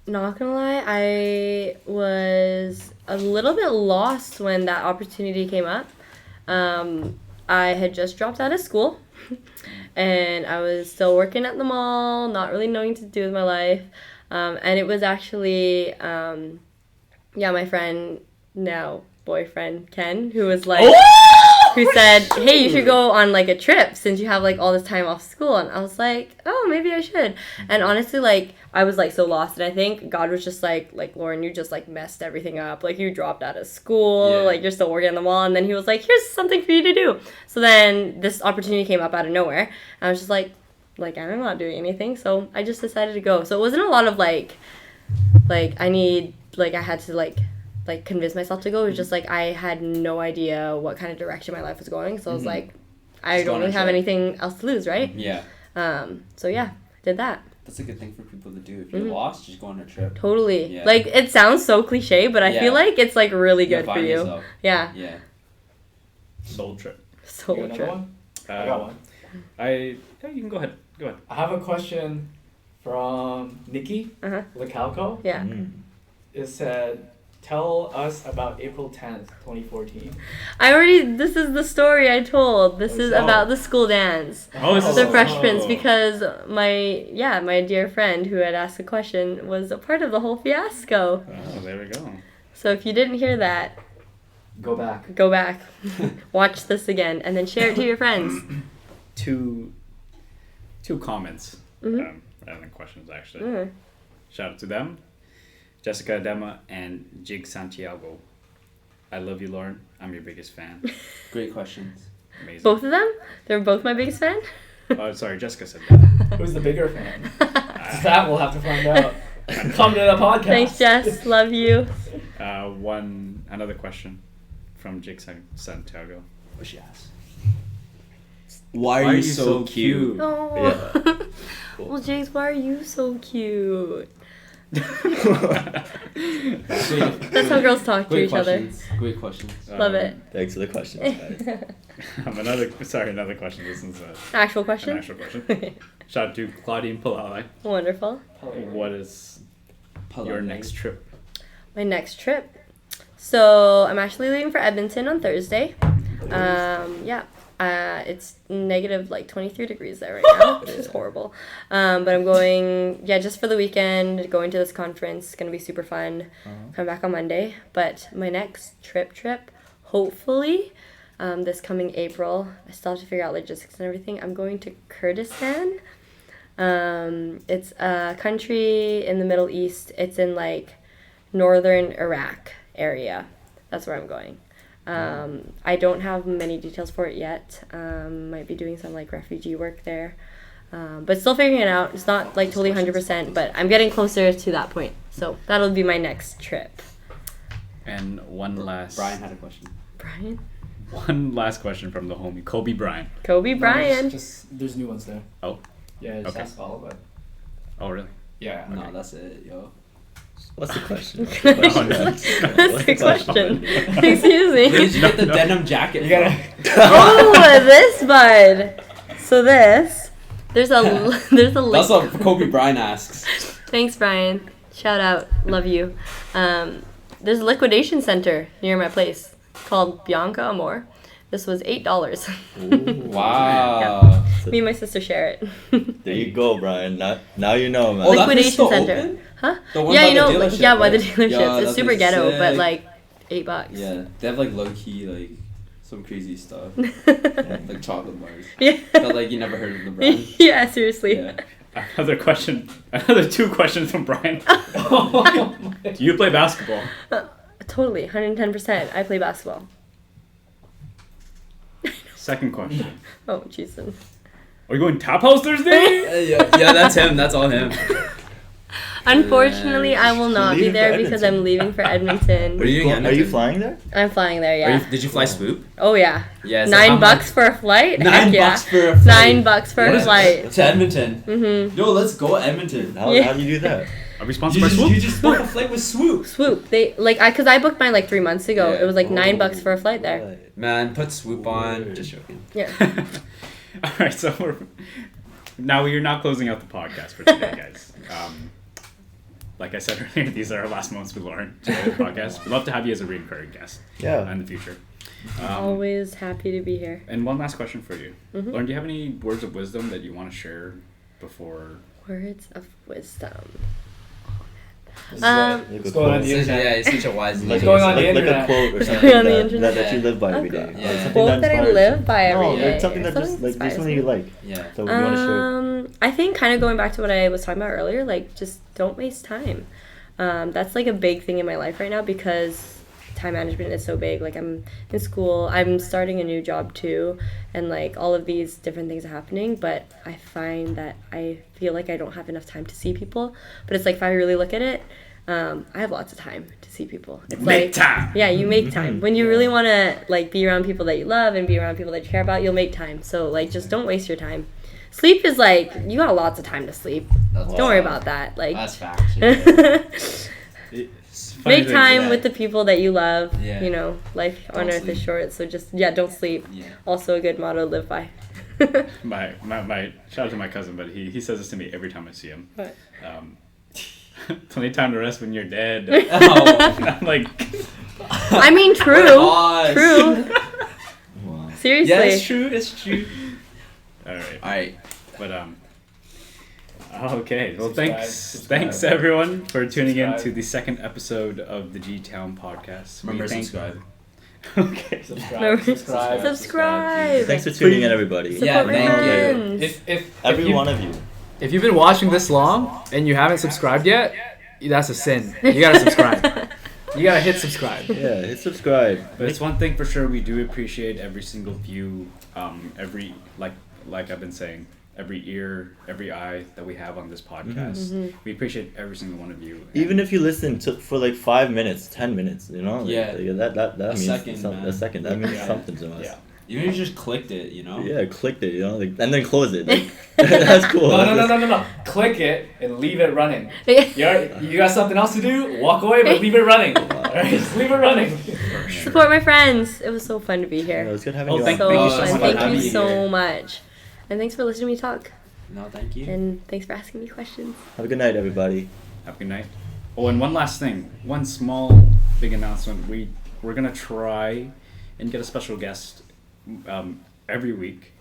Not gonna lie, I was a little bit lost when that opportunity came up. I had just dropped out of school and I was still working at the mall, not really knowing what to do with my life. And it was actually, my friend, now boyfriend, Ken, who was like, who said, hey, you should go on like a trip since you have like all this time off school. And I was like, oh, maybe I should. And honestly, like, I was like so lost. And I think God was just like, Lauren, you just like messed everything up. Like, you dropped out of school, Yeah. like you're still working on the mall. And then he was like, here's something for you to do. So then this opportunity came up out of nowhere. And I was just like I'm not doing anything. So I just decided to go. So it wasn't a lot of like I had to like convince myself to go. It was just like I had no idea what kind of direction my life was going. So I was like, I Just go don't on a really have trip. anything else to lose, right? Yeah. So yeah, did that. That's a good thing for people to do. If you're Mhm. lost, just go on a trip. Totally. Yeah. Like, it sounds so cliche, but I Yeah. feel like it's like really You'll good for find you. yourself. Yeah. Yeah. Soul trip. So You got another true. one? I got one. You can go ahead. I have a question from Nikki Uh-huh. Lacalco. Yeah. It said, tell us about April 10th, 2014. This is the story I told. This is Oh. about the school dance. Oh, this is The Oh. Fresh Prince, because my dear friend who had asked the question was a part of the whole fiasco. Oh, there we go. So if you didn't hear that, Go back. go back, watch this again, and then share it to your friends. Two comments Mhm. rather than questions, actually. Mm. Shout out to them, Jessica Adema and Jig Santiago. I love you, Lauren. I'm your biggest fan. Great questions. Amazing. Both of them? They're both my biggest fan? Oh, sorry, Jessica said that. Who's the bigger fan? That we'll have to find out. Come to the podcast. Thanks, Jess. Love you. Another question from Jig Santiago. What she asked? Why are you so cute? Oh. Yeah. Well, Jace, why are you so cute? That's how girls talk to each other. Great questions. Love it. Thanks for the questions, guys. Another question. This is Actual an question? actual question. Shout out to Claudine Palale. Wonderful. What is your next trip? My next trip. So I'm actually leaving for Edmonton on Thursday. Yeah. It's negative like 23 degrees there right now, which is horrible. But I'm going, just for the weekend, going to this conference. It's going to be super fun. Come back on Monday. But my next trip, hopefully, this coming April, I still have to figure out logistics and everything. I'm going to Kurdistan. It's a country in the Middle East. It's in like northern Iraq area. That's where I'm going. I don't have many details for it yet. Might be doing some like refugee work there. But still figuring it out. It's not like totally 100%, but I'm getting closer to that point. So that'll be my next trip. And one last... Brian had a question. Brian? One last question from the homie, Kobe Bryant. Kobe No, Bryant. just there's new ones there. Oh. Yeah, just Okay. ask all of it. Oh, really? Yeah. No, that's it, yo. What's the question? What's the question? Excuse Where did me. you get the denim jacket You gotta. Oh, this bud. So there's a That's link. what Kobe Bryant asks. Thanks, Brian. Shout out. Love you. There's a liquidation center near my place called Bianca Amor. This was $8. Wow. Me and my sister share it. There you go, Brian. Now you know, man. Oh, that Liquidation is still center. open? Huh? The one Yeah, by you the know, dealership, by the right? dealerships. Yeah, It's that super thing's ghetto, but sick. like $8. Yeah, they have like low key like some crazy stuff, like chocolate bars. Yeah. But like you never heard of the brand. Yeah, seriously. Yeah. Another two questions from Brian. Do you play basketball? Totally, 110%. I play basketball. Second question. Oh, Jason. Are you going Tap House Thursday? Yeah, that's him. That's all him. Unfortunately, I will not be Leaving for there because Edmonton. I'm leaving for Edmonton. Are you doing Are you Edmonton? flying there? I'm flying there, yeah. Did you fly Swoop? Oh, yeah. Yeah. so how $9 much- for a flight? $9 Heck yeah. for a flight. $9 for a Yeah. flight. To Edmonton. Mm-hmm. Yo, let's go Edmonton. How Yeah. do you do that? Are we sponsored by Swoop? You just booked a flight with Swoop. Swoop. They cause I booked mine like 3 months ago. Yeah. It was like $9 for a flight there. Right. Man, put Swoop on. Just joking. Yeah. All right, so we're not closing out the podcast for today, guys. Like I said earlier, these are our last moments with Lauren today on the podcast. We'd love to have you as a recurring guest Yeah. in the future. Always happy to be here. And one last question for you. Mhm. Lauren, do you have any words of wisdom that you want to share before? Words of wisdom. Like What's a going on quote. the internet? Yeah, he's such a wise Like, What's going on the like a internet? quote or What's something going on the that internet? you live by every day. Okay. Like Yeah. something Quote that I inspires live you. by every No, day. like something that just inspires something me. you like. Yeah. So you want to share. I think kind of going back to what I was talking about earlier, like just don't waste time. That's like a big thing in my life right now because time management is so big. Like I'm in school, I'm starting a new job too, and like all of these different things are happening, but I find that I feel like I don't have enough time to see people. But it's like if I really look at it, I have lots of time to see people. It's Make like, time. Yeah, you make time. When you really want to like be around people that you love and be around people that you care about, you'll make time. So like just don't waste your time. Sleep is like you got lots of time to sleep. That's Don't worry about that. Like That's facts. Yeah. It's funny make that- time yeah. with the people that you love. Yeah. You know, life on Don't earth is sleep. short, so just don't sleep. Yeah. Also a good motto to live by. My shout out to my cousin, but he says this to me every time I see him. What? It's only time to rest when you're dead. Oh. I'm like, I mean, true, Boss. true. Wow. Seriously. Yeah, it's true. It's true. all right. All right. But okay. Well, Subscribe. thanks everyone for tuning in Subscribe. to the second episode of the G Town podcast. Remember We thank- subscribe. Okay. Subscribe. Subscribe. Subscribe. Thanks for tuning in, everybody. Support Yeah, my thank you. friends. If Every you, one of you. if you've been watching this long and you haven't subscribed yet, that's a sin. You gotta subscribe. You gotta hit subscribe. Yeah, hit subscribe. But it's one thing for sure. We do appreciate every single view, every like I've been saying, every ear, every eye that we have on this podcast. Mm-hmm. We appreciate every single one of you. Even if you listen to for like 5 minutes, 10 minutes, you know, like, Yeah. that A means second, something. man. A second, that means Yeah. something to us. Yeah. Even if you just clicked it, you know? Yeah, clicked it, you know, like, and then close it. Like, that's cool. No. Click it and leave it running. You got something else to do? Walk away, but leave it running. Alright, just leave it running. Support my friends. It was so fun to be Yeah, here. it was good having Oh, you thank on. you so fun. much for Thank having you me so here. much. And thanks for listening to me talk. No, thank you. And thanks for asking me questions. Have a good night, everybody. Have a good night. Oh, and one last thing. One small, big announcement. We're gonna try and get a special guest every week.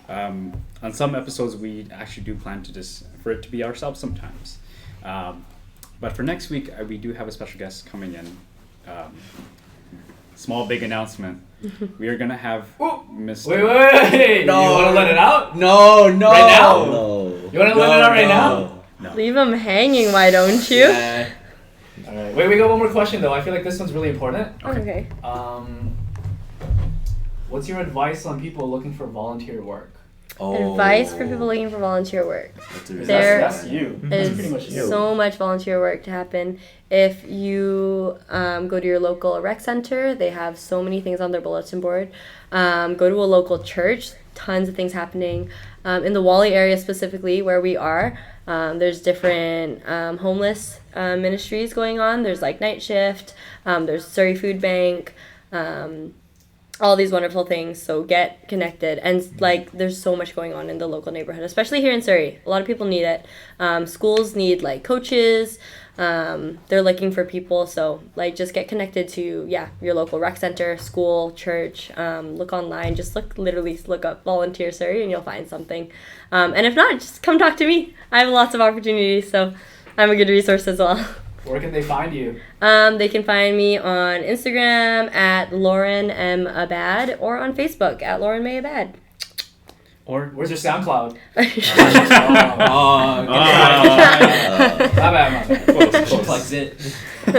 On some episodes, we actually do plan to for it to be ourselves sometimes. But for next week, we do have a special guest coming in. Small, big announcement. We are gonna have Mr. Wait. No. You want to let it out? No. Right now? No. You want to let it out right now? No. Leave them hanging, why don't you? Yeah. Alright. Wait, we got one more question though. I feel like this one's really important. Okay. What's your advice on people looking for volunteer work? Advice for people looking for volunteer work. There That's you. That's pretty much is you. so much volunteer work to happen. If you go to your local rec center, they have so many things on their bulletin board. Go to a local church, tons of things happening. In the Wally area specifically, where we are, there's different homeless ministries going on. There's like Night Shift, there's Surrey Food Bank, all these wonderful things. So get connected. And like there's so much going on in the local neighborhood, especially here in Surrey. A lot of people need it. Schools need like coaches. They're looking for people, so like just get connected to your local rec center, school, church. Look online, just look up volunteer Surrey and you'll find something. And if not, just come talk to me. I have lots of opportunities, so I'm a good resource as well. Where can they find you? They can find me on Instagram at Lauren M. Abad or on Facebook at Lauren May Abad. Or Where's your SoundCloud? Oh, My bad. She plugs it. I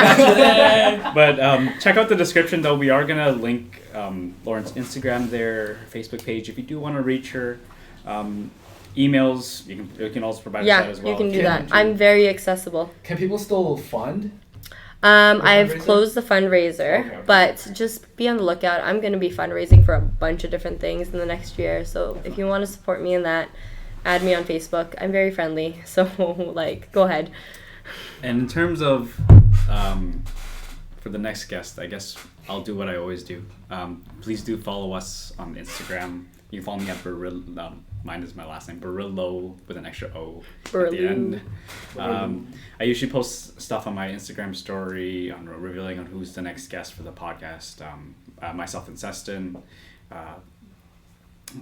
got you there. But check out the description though. We are gonna link Lauren's Instagram there, her Facebook page. If you do want to reach her, emails you can also provide us that as well. You can do that. I'm very accessible. Can people still fund? I've fundraiser? closed the fundraiser, Okay. but just be on the lookout. I'm going to be fundraising for a bunch of different things in the next year. So if you want to support me in that, add me on Facebook. I'm very friendly. So like, go ahead. And in terms of for the next guest, I guess I'll do what I always do. Please do follow us on Instagram. You can follow me at Borillo. Mine is my last name, Borillo with an extra O at the Borillo. end. I usually post stuff on my Instagram story on revealing on who's the next guest for the podcast. Myself and Ceston.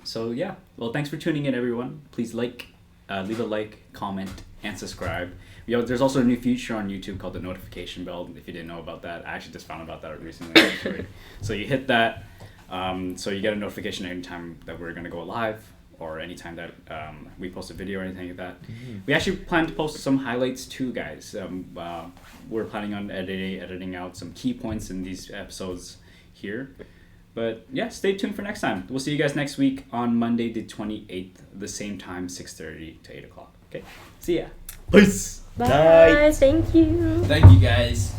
So yeah, well, thanks for tuning in, everyone. Please leave a like, comment, and subscribe. There's also a new feature on YouTube called the notification bell. If you didn't know about that, I actually just found about that recently. Actually. So you hit that, so you get a notification anytime that we're gonna go live, or anytime that we post a video or anything like that. Mm-hmm. We actually plan to post some highlights too, guys. We're planning on editing out some key points in these episodes here. But yeah, stay tuned for next time. We'll see you guys next week on Monday the 28th, the same time, 6:30 to 8 o'clock. Okay, see ya. Peace. Bye. Night. Thank you. Thank you, guys.